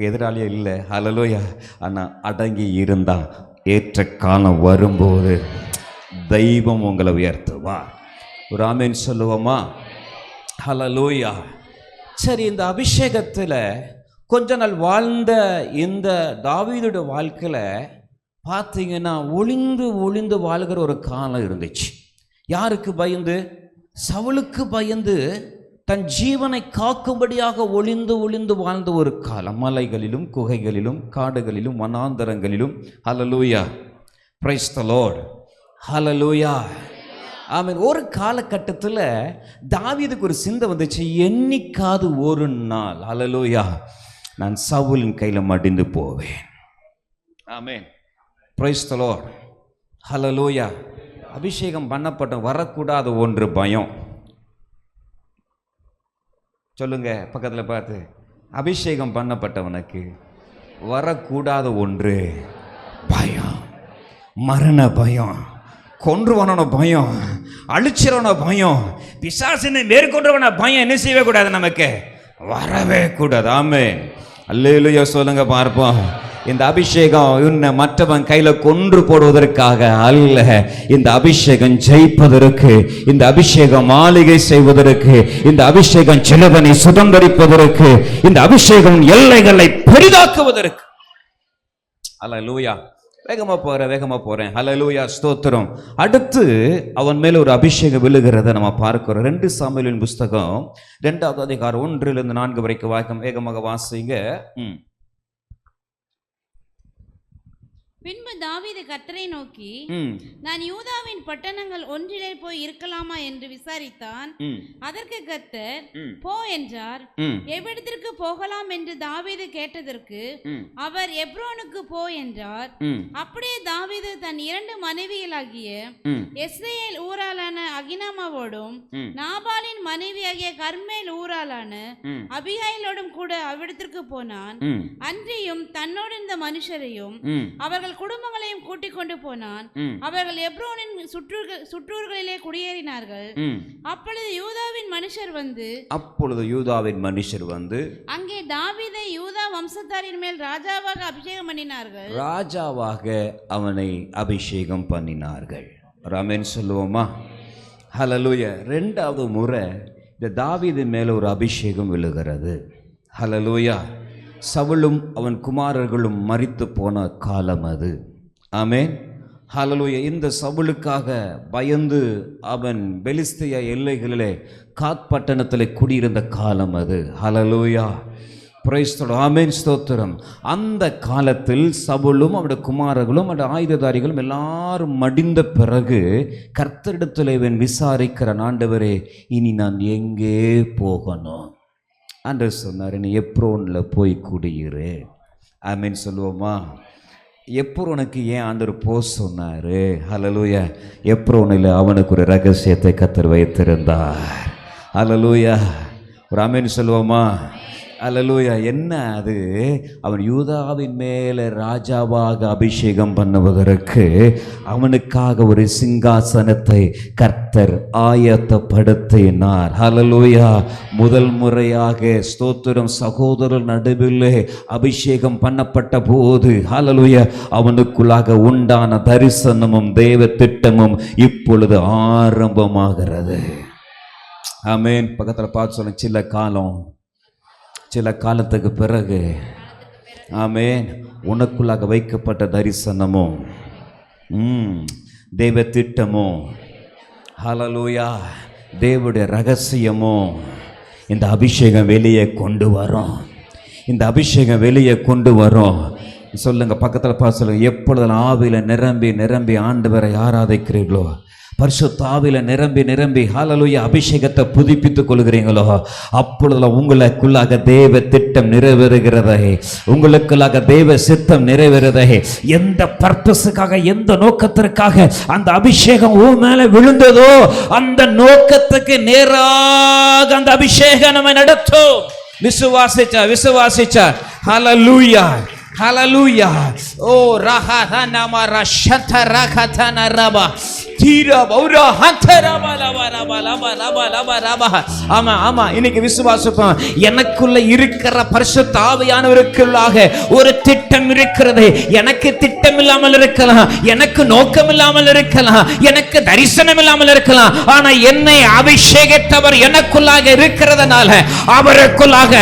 எதிராளியே இல்லை. ஹல்லேலூயா. ஆனால் அடங்கி இருந்தால் ஏற்ற காலம் வரும்போது தெய்வம் உங்களை உயர்த்துவா. ஒரு ஆமென் சொல்லுவோமா? ஹல்லேலூயா. சரி, இந்த அபிஷேகத்தில் கொஞ்ச நாள் வாழ்ந்த இந்த தாவீதுடைய வாழ்க்கையில் பார்த்தீங்கன்னா ஒளிந்து ஒளிந்து வாழ்கிற ஒரு காலம் இருந்துச்சு. யாருக்கு பயந்து? சவுலுக்கு பயந்து தன் ஜீவனை காக்கும்படியாக ஒளிந்து ஒளிந்து வாழ்ந்த ஒரு காலம். மலைகளிலும் குகைகளிலும் காடுகளிலும் வனாந்தரங்களிலும். Hallelujah. Praise the Lord. Hallelujah. Amen. ஒரு காலகட்டத்தில் தாவீதுக்கு ஒரு சிந்தை வந்துச்சு, என்னைக்காவது ஒரு நாள் ஹல்லேலூயா நான் சவுலின் கையில் மடிந்து போவேன். Amen. Praise the Lord. Hallelujah. அபிஷேகம் பண்ணப்பட்ட வரக்கூடாத ஒன்று பயம். சொல்லுங்க பக்கத்தில் பார்த்து, அபிஷேகம் பண்ணப்பட்டவனுக்கு வரக்கூடாத ஒன்று பயம். மரண பயம், கொன்றுவன பயம், அழிச்சிறவன பயம், பிசாசினை மேற்கொண்டவன பயம் என்ன செய்யவே கூடாது, நமக்கு வரவே கூடாது. ஆமென். அல்லேலூயா சொல்லுங்க பார்ப்போம். இந்த அபிஷேகம் இன்னும் மற்றவன் கையில கொன்று போடுவதற்காக அல்ல. இந்த அபிஷேகம் ஜெயிப்பதற்கு, இந்த அபிஷேகம் மாளிகை செய்வதற்கு, இந்த அபிஷேகம் சிலவனை சுதந்தரிப்பதற்கு, இந்த அபிஷேகம் எல்லைகளை பெரிதாக்குவதற்கு. அல்லேலூயா. வேகமா போறேன். ஹல்லேலூயா. ஸ்தோத்திரம். அடுத்து அவன் மேல ஒரு அபிஷேகம் விழுகிறத நம்ம பார்க்கிறோம். 2 சாமுவேலின் புஸ்தகம் 2வது அதிகாரம் 1-4 வரைக்கும் வாய்க்கும். வேகமாக வாசிங்க. பின்பு தாவீது கர்த்தரை நோக்கி, நான் யூதாவின் பட்டணங்கள் ஒன்றிலே போய் இருக்கலாமா என்று விசாரித்தான். அதற்கு கர்த்தர் போ என்றார். எவ்விடத்திற்கு போகலாம் என்று தாவீது கேட்டதற்கு அவர் எப்ரோனுக்கு போ என்றார். அப்படியே தாவீது தன் 2 மனைவிகளாகிய எஸ்ரேல் ஊராளான அகினாமாவோடும் நாபாலின் மனைவியாகிய கர்மேல் ஊராளான அபிகாயிலோடும் கூட அவ்விடத்திற்கு போனான். அன்றியும் தன்னோடு இருந்த மனுஷரையும் அவர்கள் குடும்பங்களையும் கூட்டிக் கொண்டு போனான். அவர்கள் எப்ரோனின் சுற்றூர்களிலே குடியேறினார்கள். அப்பொழுது யூதாவின் மனுஷர் வந்து அங்கே தாவீதை யூதா வம்சத்தாரின் மேல் ராஜாவாக அபிஷேகம் பண்ணினார்கள். அவனை அபிஷேகம் பண்ணினார்கள். ஆமென் சொல்லுவோமா? ஹல்லேலூயா. 2வது முறை இந்த தாவீதின் மேல ஒரு அபிஷேகம் விழுகிறது. ஹல்லேலூயா. சவுலும் அவன் குமாரர்களும் மரித்து போன காலம் அது. ஆமென். ஹல்லேலூயா. இந்த சவுலுக்காக பயந்து அவன் பெலிஸ்திய எல்லைகளிலே காத்பட்டணத்திலே குடியிருந்த காலம் அது. Hallelujah. Praise the Lord. Amen. ஸ்தோத்திரம். அந்த காலத்தில் சவுலும் அவருடைய குமாரர்களும் அவருடைய ஆயுததாரிகளும் எல்லாரும் மடிந்த பிறகு கர்த்தரிடத்தில் இவன் விசாரிக்கிற, ஆண்டவரே இனி நான் எங்கே போகணும்? ஆண்டவர் சொன்னார், நீ எப்ரோனில் போய் குடியிரு. ஆமென் சொல்லுவோமா? எப்ரோனுக்கு ஏன் ஆண்டவர் போ சொன்னார்? ஹல்லேலூயா. எப்ரோனில் அவனுக்கு ஒரு ரகசியத்தை கர்த்தர் வைத்திருந்தார். ஹல்லேலூயா. ஒரு ஆமென் சொல்லுவோமா? அல்லேலூயா. என்ன அது? அவன் யூதாவின் மேலே ராஜாவாக அபிஷேகம் பண்ணுவதற்கு அவனுக்காக ஒரு சிங்காசனத்தை கர்த்தர் ஆயத்தப்படுத்தினார். அல்லேலூயா. முதல் முறையாக ஸ்தோத்திரம் சகோதரர் நடுவில் அபிஷேகம் பண்ணப்பட்ட போது அல்லேலூயா அவனுக்குள்ளாக உண்டான தரிசனமும் தேவ திட்டமும் இப்பொழுது ஆரம்பமாகிறது. ஆமென். பக்கத்தில் பார்த்து சொல்ல, சில காலத்துக்கு பிறகு ஆமென் உனக்குள்ளாக வைக்கப்பட்ட தரிசனமும் தேவ திட்டமும் ஹல்லேலூயா தேவனுடைய ரகசியமும் இந்த அபிஷேகம் வெளியே கொண்டு வரும். இந்த அபிஷேகம் வெளியே கொண்டு வரும். சொல்லுங்க, பக்கத்தில் பார்த்து சொல்லுங்க, எப்பொழுது ஆவியில நிரம்பி நிரம்பி ஆண்டவரை ஆராதிக்கிறீர்களோ, பரிசுத்த ஆவியில நிரம்பி நிரம்பி ஹல்லேலூயா அபிஷேகத்தை புதுப்பித்துக் கொள்கிறீங்களோ, அப்பொழுது உங்களுக்குள்ளாக தேவ திட்டம் நிறைவேறுகிறதே, உங்களுக்குள்ளாக தேவ சித்தம் நிறைவேறுதே. எந்த பர்பஸுக்காக, எந்த நோக்கத்திற்காக அந்த அபிஷேகம் உன் மேல விழுந்ததோ அந்த நோக்கத்துக்கு நேராக அந்த அபிஷேகம் நம்ம நடத்தும். விசுவாசிச்சா ஹல்லேலூயா. ஹalleluya. ஓ ரஹதன மரஷத ரகதன ரப தீர பௌரா ஹதரப லப லப லப லப லப லப. ஆமா ஆமா, இன்னைக்கு விசுவாசிப்போம். எனக்குள்ள இருக்கிற பரிசுத்த ஆவியானவருக்குள்ளாக ஒரு திட்டம் இருக்கிறது. எனக்கு திட்டம் இல்லாமல் இருக்கலாம், எனக்கு நோக்கம் இல்லாமல் இருக்கலாம், எனக்கு தரிசனம் இல்லாமல் இருக்கலாம். ஆனா என்னை அபிஷேகித்தவர் எனக்குள்ளாக இருக்கிறதுனால அவருக்குள்ளாக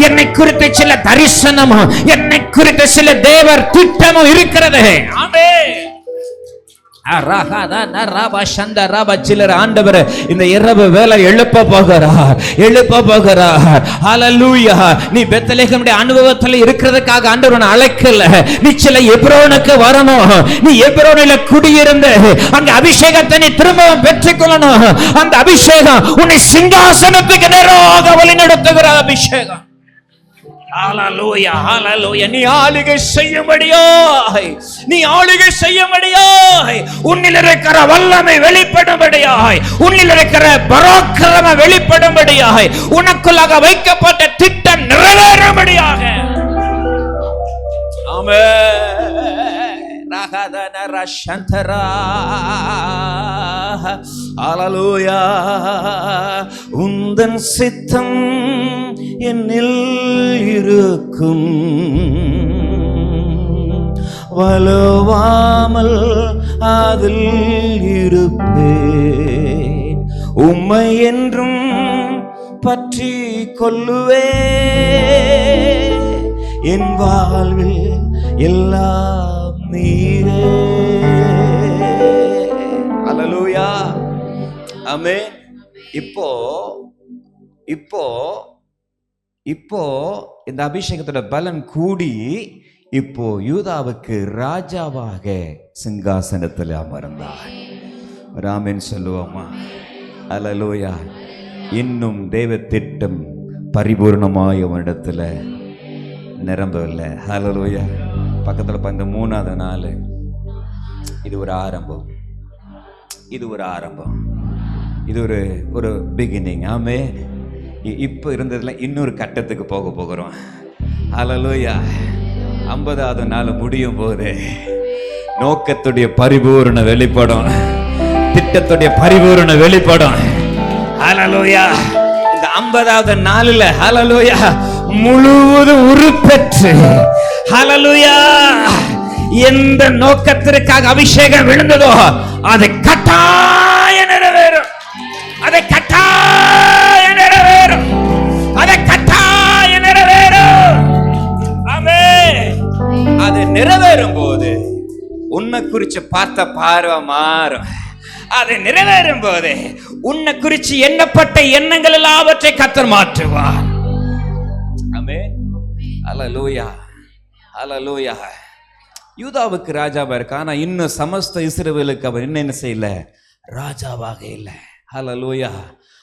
என்னை குறித்து சில தரிசனமும் என்னை குறித்து சில தேவர் திட்டமும் இருக்கிறது. ஆமென். சிலர் ஆண்டவர் இந்த இரவு வேலை எழுப்ப போகிறார். ஹalleluya. நீ பெத்லகேமுடைய அனுபவத்தில் இருக்கிறதுக்காக ஆண்டவர் அழைக்கல. நீ சில எபிரோனுக்கு வரணும். நீ எபிரோனில குடியிருந்து அங்க அபிஷேகத்தை நீ திரும்பவும் பெற்றுக்கொள்ளணும். அந்த அபிஷேகம் உன்னை சிங்காசனத்துக்கு நேராக வழிநடத்துகிற அபிஷேகம். ஹalleluya ஹalleluya. நீ ஆளுகை செய்யும்படியாய் உன்னில் இருக்கிற வல்லமை வெளிப்படும்படியாய், உன்னில் இருக்கிற பராக்கிரம வெளிப்படும்படியாய், உனக்குள்ளாக வைக்கப்பட்ட திட்டம் நிறைவேறும்படியாக. ஆமென். ரகதன ரஷந்தரா. ஹalleluya. உந்தன் சித்தம் என்னில் இருக்கும், வலுவாமல் அதில் இருப்பேன். உம்மை என்றும் பற்றி கொள்ளுவே, என் வாழ்வில் எல்லாம் நீரே. ஹalleluya. ஆமென். இப்போ இந்த அபிஷேகத்தோட பலன் கூடி இப்போ யூதாவுக்கு ராஜாவாக சிங்காசனத்தில் அமர்ந்தார். ராமன் சொல்லுவோமா? ஹalleluya. இன்னும் தேவ திட்டம் பரிபூர்ணமாய் அவனிடத்துல நிரம்பவில்லை. ஹalleluya. பக்கத்துல இந்த 3வது நாள் இது ஒரு ஆரம்பம், இது ஒரு பிகினிங். ஆமே. இப்போ இருந்ததுல இன்னொரு கட்டத்துக்கு போகிறோம். ஹalleluya. 50வது நாள் முடியும் போது நோக்கத்துடைய பரிபூரண வெளிப்படும், திட்டத்துடைய பரிபூரண வெளிப்படும். ஹalleluya. இந்த 50வது நாளில் ஹalleluya முழுவதும் உருப்பெற்று ஹalleluya எந்த நோக்கத்திற்காக அபிஷேகம் விழுந்ததோ அதை கட்டாய நிறைவேறும். அது நிறைவேறும் போது உன்னை குறிச்சு பார்த்த பார்வை மாறும். அது நிறைவேறும் போது உன்னை குறிச்சு எண்ணப்பட்ட எண்ணங்கள் எல்லாவற்றை கர்த்தர் மாற்றுவார். ஆமென். ஹalleluya ஹalleluya. யூதாவுக்கு ராஜாவா இருக்க, ஆனா இன்னும் சமஸ்த இஸ்ரவேலுக்கு அவர் என்ன செய்யல? ராஜாவாக இல்லை. ஹalleluya.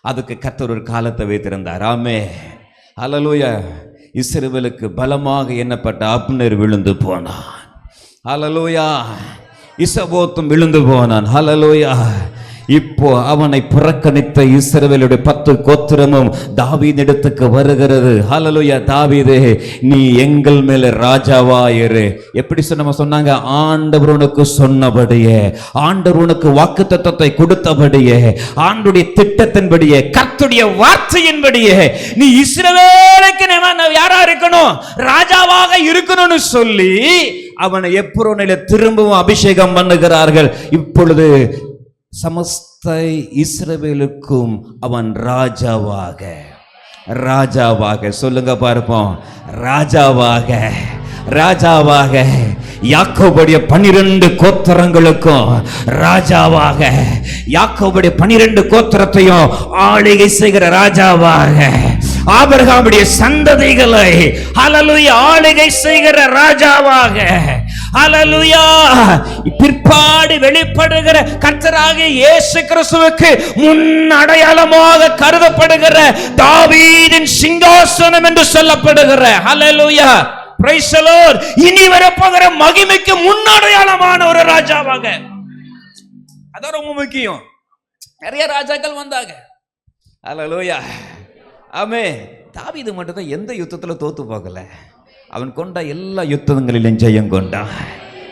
அதுக்கு கர்த்தர் ஒரு காலத்தை வைத்திருந்தார். ஆமென். ஹalleluya. இஸ்ரவேலுக்கு பலமாக எண்ணப்பட்ட அப்னர் விழுந்து போனான். ஹalleluya. இசபோத்தும் விழுந்து போனான். ஹalleluya. இப்போ அவனை புறக்கணித்த இஸ்ரவேலுடைய 10 கோத்திரமும் தாவீதிடத்துக்கு வருகிறது. ஹalleluya. தாவீதே, நீ எங்கள் மேல ராஜாவாயிரு. எப்படி சொன்னாங்க? ஆண்டவர் உனக்கு சொன்னபடியே, ஆண்டவர் உனக்கு வாக்குத்தத்தத்தை கொடுத்தபடியே, ஆண்டுடைய திட்டத்தின்படியே, கர்த்தருடைய வார்த்தையின்படியே நீ இஸ்ரவேலுக்கு யாரா இருக்கணும்? ராஜாவாக இருக்கணும்னு சொல்லி அவனை எப்ரோனிலே திரும்பவும் அபிஷேகம் பண்ணுகிறார்கள். இப்பொழுது சமஸ்த இஸ்ரவேலுக்கும் அவன் ராஜாவாக சொல்லுங்க பார்ப்போம். ராஜாவாக யாக்கோபுடைய 12 கோத்திரங்களுக்கும் ராஜாவாக, யாக்கோபுடைய 12 கோத்திரத்தையும் ஆளுகை செய்கிற ராஜாவாக, ஆபிரகாமுடைய சந்ததிகளை ஹalleluya ஆளுகை செய்கிற ராஜாவாக, ஹalleluya பிற்பாடு வெளிப்படுகிற கர்த்தராகிய இயேசு கிறிஸ்துவுக்கு முன் அடையாளமாக கருதப்படுகிற தாவீதின் சிங்காசனம் என்று சொல்லப்படுகிற ஹalleluya பிரைஸ் தி லார்ட் இனி வரப்போகிற மகிமைக்கு முன் அடையாளமான ஒரு ராஜாவாக. அதான் ரொம்ப முக்கியம். நிறைய ராஜாக்கள் வந்தாங்க. ஹalleluya. ஆமென். தாவீது மட்டும் தான் எந்த யுத்தத்துல தோத்து போகல. அவன் கொண்ட எல்லா யுத்தங்களிலும் ஜெயம் கொண்டான்.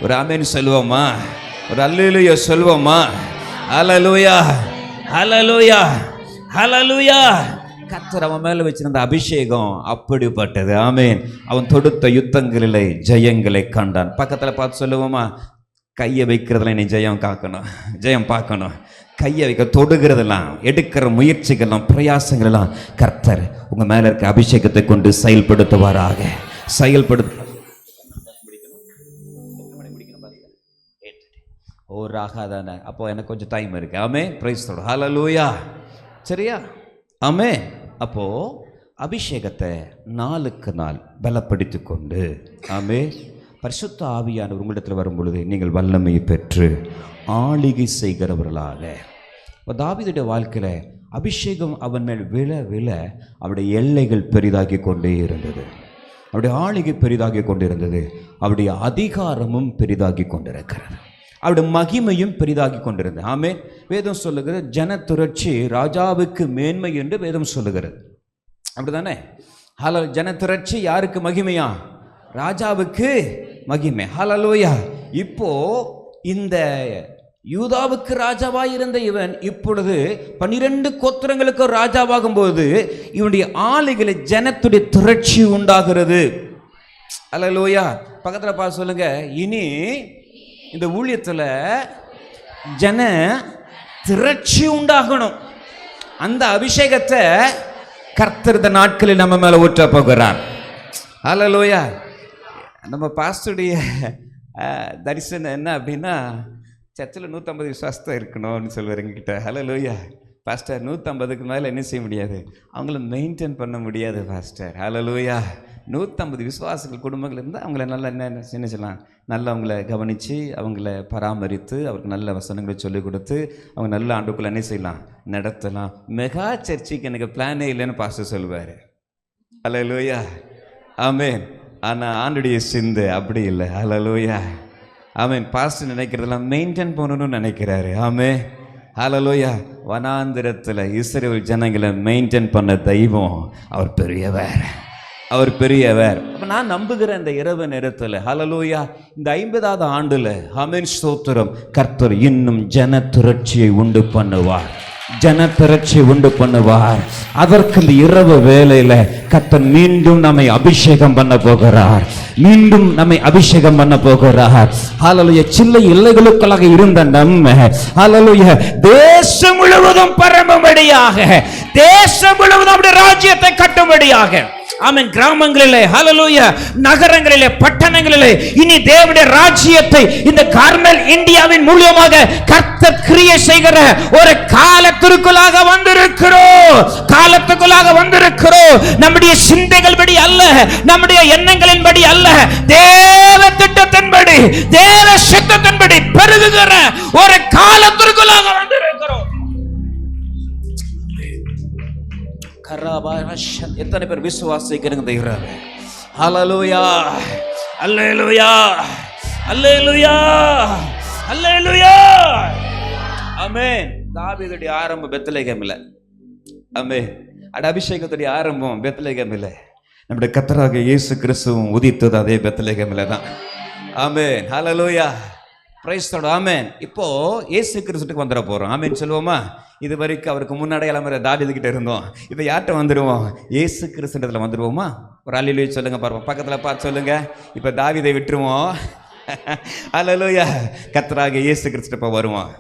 ஒரு ஆமென் சொல்லுவோமா? ஒரு அல்லேலூயா சொல்லுவோமா? ஹல்லேலூயா, ஹல்லேலூயா, ஹல்லேலூயா. கர்த்தர் அவன் மேல வச்சிருந்த அபிஷேகம் அப்படிப்பட்டது. ஆமென். அவன் தொடுத்த யுத்தங்களிலே ஜெயங்களை கண்டான். பக்கத்துல பார்த்து சொல்லுவோமா? கையை வைக்கிறதுல நீ ஜெயம் காக்கணும், ஜெயம் பார்க்கணும். கையை வைக்க, தொடுகிறதெல்லாம், எடுக்கிற முயற்சிகள்லாம், பிரயாசங்கள் எல்லாம் கர்த்தர் உங்க மேல இருக்க அபிஷேகத்தை கொண்டு செயல்படுத்துவாராக. ஓ ராகாதானே. அப்போ எனக்கு கொஞ்சம் டைம் இருக்கு. Amen. Praise the Lord. Hallelujah. சரியா? ஆமென். அப்போ அபிஷேகத்தை நாளுக்கு நாள் பலப்படுத்தி கொண்டு, ஆமென், பரிசுத்த ஆவியானவர் உங்களிடத்தில் வரும் பொழுது நீங்கள் வல்லமையை பெற்று ஆளுகை செய்கிறவர்களாக. இப்போ தாவீதுடைய வாழ்க்கையில் அபிஷேகம் அவன் மேல் விழ விழ அவருடைய எல்லைகள் பெரிதாகி கொண்டே இருந்தது, அவருடைய ஆளுகை பெரிதாகி கொண்டிருந்தது, அவருடைய அதிகாரமும் பெரிதாகி கொண்டிருக்கிறது, அவருடைய மகிமையும் பெரிதாகி கொண்டிருந்தது. ஆமென். வேதம் சொல்லுகிறது ஜனத்திரட்சி ராஜாவுக்கு மேன்மை என்று வேதம் சொல்லுகிறது. அப்படிதானே? ஜனத்திரட்சி யாருக்கு மகிமையா? ராஜாவுக்கு மகிமை. ஹல்லேலூயா. இப்போ இந்த யூதாவுக்கு ராஜாவாக இருந்த இவன் இப்பொழுது 12 கோத்திரங்களுக்கு ராஜாவாகும் போது இவனுடைய ஆளுகளை ஜனத்துடைய திரட்சி உண்டாகிறது. ஹல்லேலூயா. பக்கத்துல பார்த்து சொல்லுங்க, இனி இந்த ஊழியத்துல ஜன திரட்சி உண்டாகணும். அந்த அபிஷேகத்தை கர்த்தர் இந்த நாட்களில் நம்ம மேல ஊற்ற போகிறார். ஹல்லேலூயா. நம்ம பாஸ்டருடைய தரிசனம் என்ன அப்படின்னா, சர்ச்சில் 150 விசுவாசத்தை இருக்கணும்னு சொல்லுவார் எங்ககிட்ட. ஹல்லேலூயா. பாஸ்டர் 150க்கு மேலே என்ன செய்ய முடியாது, அவங்கள மெயின்டைன் பண்ண முடியாது பாஸ்டர். ஹல்லேலூயா. 150 விசுவாசிகள் குடும்பங்கள் இருந்தால் அவங்கள நல்லா என்ன செய்யலாம், நல்லா அவங்கள கவனித்து அவங்கள பராமரித்து அவருக்கு நல்ல வசனங்களை சொல்லிக் கொடுத்து அவங்க நல்ல ஆண்டுக்குள்ளே என்ன செய்யலாம், நடத்தலாம். மெகா சர்ச்சுக்கு எனக்கு பிளானே இல்லைன்னு பாஸ்டர் சொல்லுவார். ஹல்லேலூயா. ஆமென். ஆனால் ஆண்டுடைய சிந்தை அப்படி இல்லை. ஹல்லேலூயா. ஆமென். பாஸ்டர் நினைக்கிறதெல்லாம் மெயின்டைன் பண்ணணும்னு நினைக்கிறாரு. ஆமென். ஹல்லேலூயா. வனாந்திரத்தில் இஸ்ரவேல் ஜனங்களை மெயின்டைன் பண்ண தெய்வம் அவர் பெரியவர், அவர் பெரியவர். அப்போ நான் நம்புகிறேன் இந்த இரவு நேரத்தில், ஹல்லேலூயா, இந்த 50வது ஆண்டில் ஆமென் ஸ்தோத்திரம், கர்த்தர் இன்னும் ஜன திரட்சியை உண்டு பண்ணுவார், ஜனத்திரட்சி உண்டு பண்ணுவார். அதற்கு இந்த இரவு வேளையில கர்த்தர் மீண்டும் நம்மை அபிஷேகம் பண்ண போகிறார், மீண்டும் நம்மை அபிஷேகம் பண்ண போகிறார். ஹல்லேலூயா. சில்லை எல்லைகளுக்குள்ளாக இருந்த நம்ம ஹல்லேலூயா தேசம் முழுவதும் பரம்படியாக, தேசம் முழுவதும் அவருடைய ராஜ்யத்தை கட்டும்படியாக, ஆமென், கிராமங்களிலே ஹல்லேலூயா, நகரங்களிலே, பட்டணங்களிலே இனி தேவனுடைய ராஜ்யத்தை இந்த கார்மெல் இந்தியாவின் மூலமாக கர்த்தர் கிரியை செய்கிற ஒரு காலத்திற்குள்ளாக வந்திருக்கிறோம், காலத்துக்குள்ளாக வந்திருக்கிறோம். நம்முடைய சிந்தைகள் படி அல்ல, நம்முடைய எண்ணங்களின் படி அல்ல, தேவ திட்டத்தின்படி, தேவ சித்தத்தின்படி பெருகுகிற ஒரு காலத்திற்குள்ளாக வந்திருக்கிறோம். எத்தனை பேர் விசுவாசிக்கிறீங்க? ஹல்லேலூயா, ஹல்லேலூயா, ஹல்லேலூயா, ஹல்லேலூயா. ஆமென். தாவீதுடைய ஆரம்பம் பெத்லகேமில். ஆமென். அபிஷேகத்துடைய ஆரம்பம் பெத்லகேமில். நம்முடைய கர்த்தராகிய இயேசு கிறிஸ்துவும் உதித்தது அதே பெத்லகேமில் தான். Amen. Hallelujah. Praise the Lord. Amen. இப்போ இயேசு கிறிஸ்துவுக்கு வந்துட போறோம். ஆமென் சொல்லுவோமா? இது வரைக்கும் அவருக்கு முன்னாடி தாவீது கிட்ட இருந்தோம், இப்போ யார்கிட்ட வந்துடுவோம்? இயேசு கிறிஸ்துன்றதுல வந்துடுவோமா? ஒரு அல்லேலூயா சொல்லுங்க பாருங்க, பக்கத்தில் பார்த்து சொல்லுங்க. இப்போ தாவீதை விட்டுருவோம். ஹல்லேலூயா. கர்த்தராகிய இயேசு கிறிஸ்து இப்போ வருவோம்.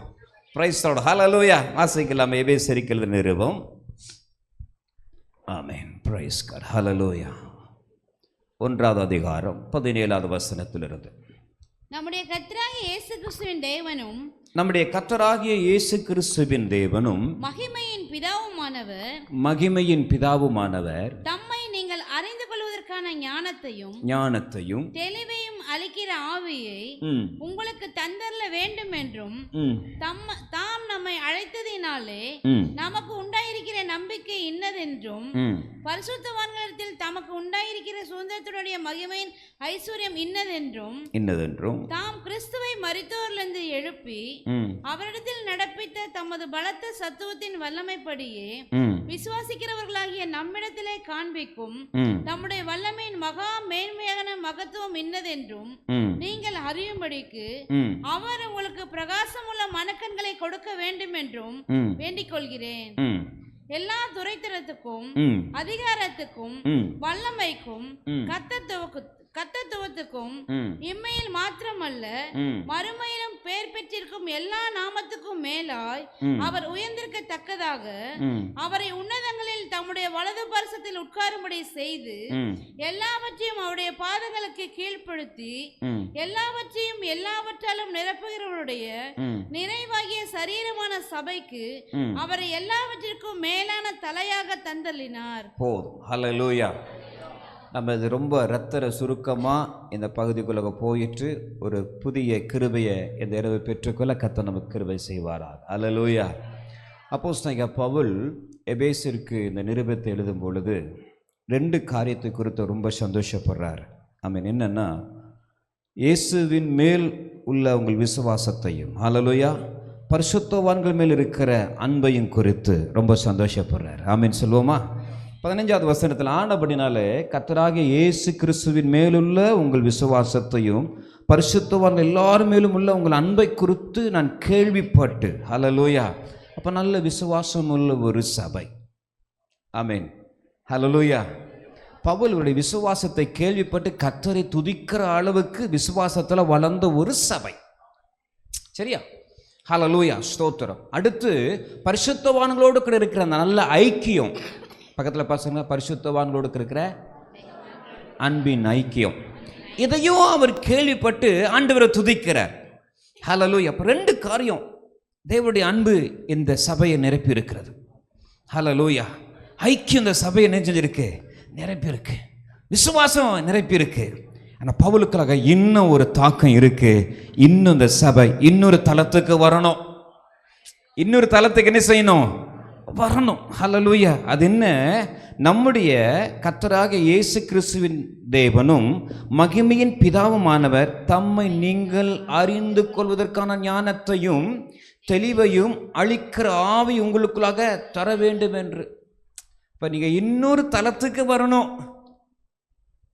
Praise the Lord. ஹல்லேலூயா. வாசிக்கலாம் எபேசியருக்கு நிருபம். ஆமென். Praise God. ஹல்லேலூயா. 1வது அதிகாரம் 17வது வசனத்திலிருந்து. நம்முடைய கர்த்தராகிய இயேசு கிறிஸ்துவின் தேவனும், நம்முடைய கர்த்தராகிய இயேசு கிறிஸ்துவின் தேவனும் மகிமையின் பிதாவுமானவர், மகிமையின் பிதாவுமானவர் தம்மை நீங்கள் அறிந்து கொள்வதற்கான ஞானத்தையும் ஞானத்தையும் தெளிவையும் அளிக்கிற ஆவியை உங்களுக்கு தந்தரல வேண்டும் என்றும் தாம் நம்மை அழைத்ததினாலே நமக்கு உண்டாயிருக்கிற நம்பிக்கை இன்னதென்றும் பரிசுத்தவான்களிடத்தில் தமக்கு உண்டாயிருக்கிற சுதந்திரத்துடைய மகிமையின் ஐஸ்வர்யம் இன்னதென்றும் தாம் கிறிஸ்துவை மரித்தோரிலிருந்து எழுப்பி அவரிடத்தில் நடப்பித்த தமது பலத்த சத்துவத்தின் வல்லமைப்படியே விசுவாசிக்கிறவர்களாகிய நம்மிடத்திலே காண்பிக்கும் தம்முடைய வல்லமையின் மகா மேன்மையான மகத்துவம் இன்னதென்றும் நீங்கள் அறியும்படிக்கு அவர் உங்களுக்கு பிரகாசமுள்ள மனக்கண்களை கொடுக்க வேண்டும் என்றும் வேண்டிக் கொள்கிறேன். எல்லா துரைத்தனத்துக்கும் அதிகாரத்துக்கும் வல்லமைக்கும் கர்த்தத்துவத்துக்கும் இம்மையில் மாத்திரமல்ல மறுமையிலும் பேர் பெற்றிருக்கும் எல்லா நாமத்துக்கும் மேலாய் அவர் உயர்ந்திருக்கத்தக்கதாக அவரை உன்னதங்களில் தம்முடைய வலது பரிசத்தில் உட்காரும்படி செய்து எல்லாவற்றையும் அவருடைய பாதங்களுக்கு கீழ்ப்படுத்தி எல்லாவற்றையும் எல்லாவற்றாலும் நிரப்புகிறவருடைய நிறைவாகிய சரீரமான சபைக்கு அவரை எல்லாவற்றிற்கும் மேலான தலையாக தந்தள்ளினார். ஹல்லேலூயா. நம்ம இது ரொம்ப ரத்தர சுருக்கமாக இந்த பகுதிக்குள்ள போயிட்டு ஒரு புதிய கிருபையை இந்த இரவு பெற்றுக்கொள்ள கர்த்தர் நமக்கு கிருபை செய்வாராக. ஹல்லேலூயா. அப்போஸ்தலனாகிய பவுல் எபேசிற்கு இந்த நிருபத்தை எழுதும் பொழுது 2 காரியத்தை குறித்து ரொம்ப சந்தோஷப்படுறார். ஆமென். என்னன்னா, இயேசுவின் மேல் உள்ள உங்கள் விசுவாசத்தையும், ஹல்லேலூயா, பரிசுத்தவான்கள் மேல் இருக்கிற அன்பையும் குறித்து ரொம்ப சந்தோஷப்படுறார். ஆமென் சொல்லுவோமா? 15வது வசனத்தில், ஆனபடினாலே கர்த்தராகிய இயேசு கிறிஸ்துவின் மேலுள்ள உங்கள் விசுவாசத்தையும் பரிசுத்தவான்கள் எல்லாரும் மேலும் உள்ள உங்கள் அன்பை குறித்து நான் கேள்விப்பட்டு. ஹல்லேலூயா. அப்போ நல்ல விசுவாசம் உள்ள ஒரு சபை. ஆமென். ஹல்லேலூயா. பவுலுடைய விசுவாசத்தை கேள்விப்பட்டு கர்த்தரை துதிக்கிற அளவுக்கு விசுவாசத்தில் வளர்ந்த ஒரு சபை. சரியா? ஹல்லேலூயா, ஸ்தோத்திரம். அடுத்து பரிசுத்தவான்களோடு கூட இருக்கிற நல்ல ஐக்கியம். பக்கத்தில் பசங்க, பரிசுத்தவான்களோடு இருக்கிற அன்பின் ஐக்கியம், இதையும் அவர் கேள்விப்பட்டு ஆண்டவரை துதிக்கிறார். ஹல்லேலூயா. அப்போ 2 காரியம். தேவனுடைய அன்பு இந்த சபையை நிரப்பி இருக்கிறது. ஹல்லேலூயா. ஐக்கியம் இந்த சபையை நெஞ்சிருக்கு, நிரப்பி இருக்கு. விசுவாசம் நிரப்பி இருக்கு. ஆனால் பவுலுக்காக இன்னும் ஒரு தாக்கம் இருக்கு. இன்னும் இந்த சபை இன்னொரு தளத்துக்கு வரணும். இன்னொரு தளத்துக்கு என்ன செய்யணும்? வரணும். ஹல்லேலூயா. அது என்ன? நம்முடைய கர்த்தராகிய இயேசு கிறிஸ்துவின் தேவனும் மகிமையின் பிதாவுமானவர் தம்மை நீங்கள் அறிந்து கொள்வதற்கான ஞானத்தையும் தெளிவையும் அளிக்கிற ஆவி உங்களுக்குள்ளாக தர வேண்டும் என்று. இப்போ நீங்கள் இன்னொரு தளத்துக்கு வரணும்.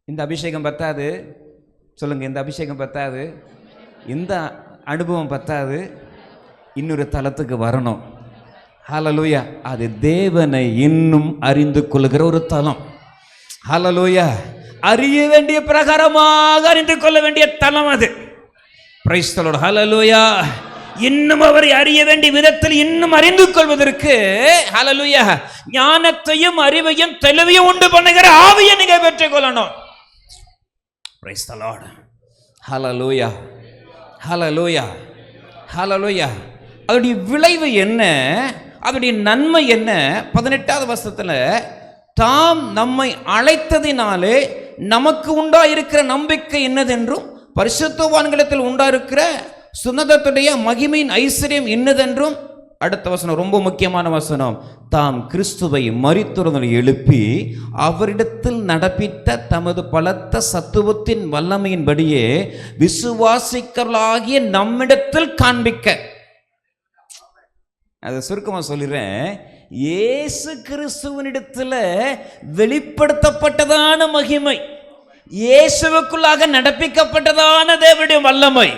இந்த அபிஷேகம் பத்தாது. சொல்லுங்க, இந்த அபிஷேகம் பத்தாது, இந்த அனுபவம் பத்தாது. இன்னொரு தளத்துக்கு வரணும். ஹல்லேலூயா. அது தேவனை இன்னும் அறிந்து கொள்ளுகிற ஒரு தலம். ஹல்லேலூயா. அறிய வேண்டிய பிரகாரமாக அறிந்து கொள்ள வேண்டிய தலம் அது. Praise the Lord. ஹல்லேலூயா. இன்னும் அவரை அறிய வேண்டிய விதத்தில் இன்னும் அறிந்து கொள்வதற்கு, ஹல்லேலூயா, ஞானத்தையும் அறிவையும் தெளிவையும் உண்டு பண்ணுகிற ஆவியை நீங்க பெற்றுக் கொள்ளணும். Praise the Lord. Hallelujah. Hallelujah. Hallelujah. அதோடைய விளைவு என்ன? அதோடைய நன்மை என்ன? 18வது வசனத்தில், தாம் நம்மை அழைத்ததினாலே நமக்கு உண்டாயிருக்கிற நம்பிக்கை என்னதென்றும் பரிசுத்தவான்களிடத்தில் உண்டாயிருக்கிற சுதந்திரத்துடைய மகிமையின் ஐஸ்வர்யம் என்னதென்றும். அடுத்த வசனம் ரொம்ப முக்கியமான வசனம். தாம் கிறிஸ்துவை மரித்தோரிலிருந்து எழுப்பி அவரிடத்தில் நடப்பித்த தமது பலத்த சத்துவத்தின் வல்லமையின்படியே விசுவாசிக்கலாகிய நம்மிடத்தில் காண்பிக்க. அதை சுருக்கமாக சொல்லிடுறேன். இயேசு கிறிஸ்துவனிடத்தில் வெளிப்படுத்தப்பட்டதான மகிமை, இயேசுவுக்குள்ளாக நடப்பிக்கப்பட்டதான தேவனுடைய வல்லமை,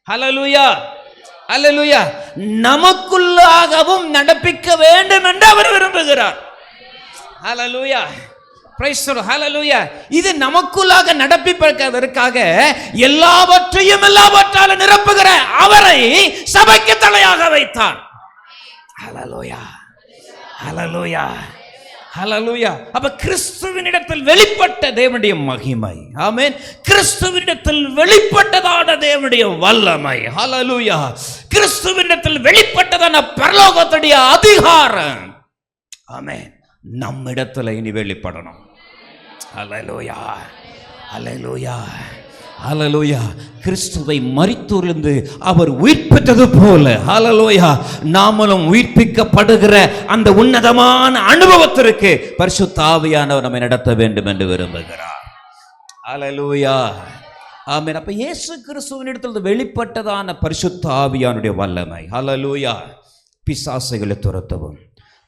ஹல்லேலூயா, ஹல்லேலூயா, நமக்குள்ளாகவும் நடப்பிக்க வேண்டும் என்று அவர் விரும்புகிறார். ஹல்லேலூயா, பிரைஸ் தி லார்ட், ஹல்லேலூயா. இது நமக்குள்ளாக நடப்பிப்பதற்காக எல்லாவற்றையும் எல்லாவற்றாலும் நிரப்புகிற அவரை சபைக்கு தலையாக வைத்தார். ஹல்லேலூயா, ஹல்லேலூயா, ஹல்லேலூயா. அப்ப கிறிஸ்துவினிடத்தில் வெளிப்பட்ட தேவனுடைய மகிமை, ஆமென், கிறிஸ்துவினிடத்தில் வெளிப்பட்டதான தேவனுடைய வல்லமை, ஹல்லேலூயா, கிறிஸ்துவினிடத்தில் வெளிப்பட்டதான பரலோகத்துடைய அதிகாரம், ஆமென், நம்மிடத்தில் இனி வெளிப்படணும். ஹல்லேலூயா, ஹல்லேலூயா, ஹல்லேலூயா. கிறிஸ்துவை மரித்தோரிலிருந்து அவர் உயிர்ப்பித்தது போல ஹல்லேலூயா நாமளும் உயிர்ப்பிக்கப்படுகிற அந்த உன்னதமான அனுபவத்திற்கு பரிசுத்த ஆவியானவர் நம்மை நடத்த வேண்டும் என்று விரும்புகிறார். ஹல்லேலூயா. ஆமென். அப்ப இயேசு கிறிஸ்துவினிடத்தில் வெளிப்பட்டதான பரிசுத்த ஆவியானுடைய வல்லமை ஹல்லேலூயா பிசாசுகளை துரத்தவும்,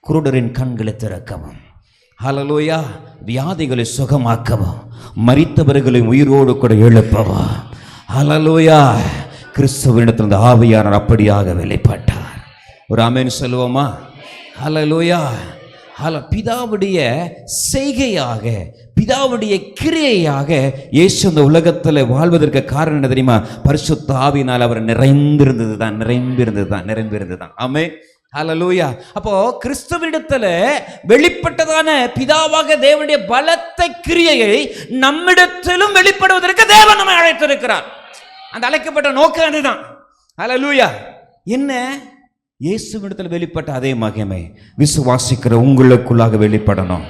குருடரின் கண்களை திறக்கவும், ஹல்லேலூயா வியாதிகளை சுகமாக்கவும், மரித்தவர்களை உயிரோடு கூட எழுப்பவும், ஹல்லேலூயா கிறிஸ்துவினிடத்தில் ஆவியானவர் அப்படியாக வெளிப்பட்டார். ஒரு ஆமென் சொல்லுவோமா? ஹல்லேலூயா. பிதாவுடைய செய்கையாக, பிதாவுடைய கிரியையாக இயேசு இந்த உலகத்தில் வாழ்வதற்கு காரணம் என்ன தெரியுமா? பரிசுத்த ஆவியினால் அவர் நிறைந்திருந்தது தான். ஆமென். ஹல்லேலூயா. அப்போ கிறிஸ்துவினிடத்தில் வெளிப்பட்டதான பிதாவாக தேவனுடைய பலத்த கிரியையை நம்மிடத்திலும் வெளிப்படுவதற்கு தேவன் நம்மை அழைத்திருக்கிறார். அந்த அழைக்கப்பட்ட நோக்கம் அதுதான். ஹல்லேலூயா. என்ன? இயேசுவினிடத்தில் வெளிப்பட்ட அதே மகிமை விசுவாசிக்கிற உங்களுக்குள்ளாக வெளிப்படணும்.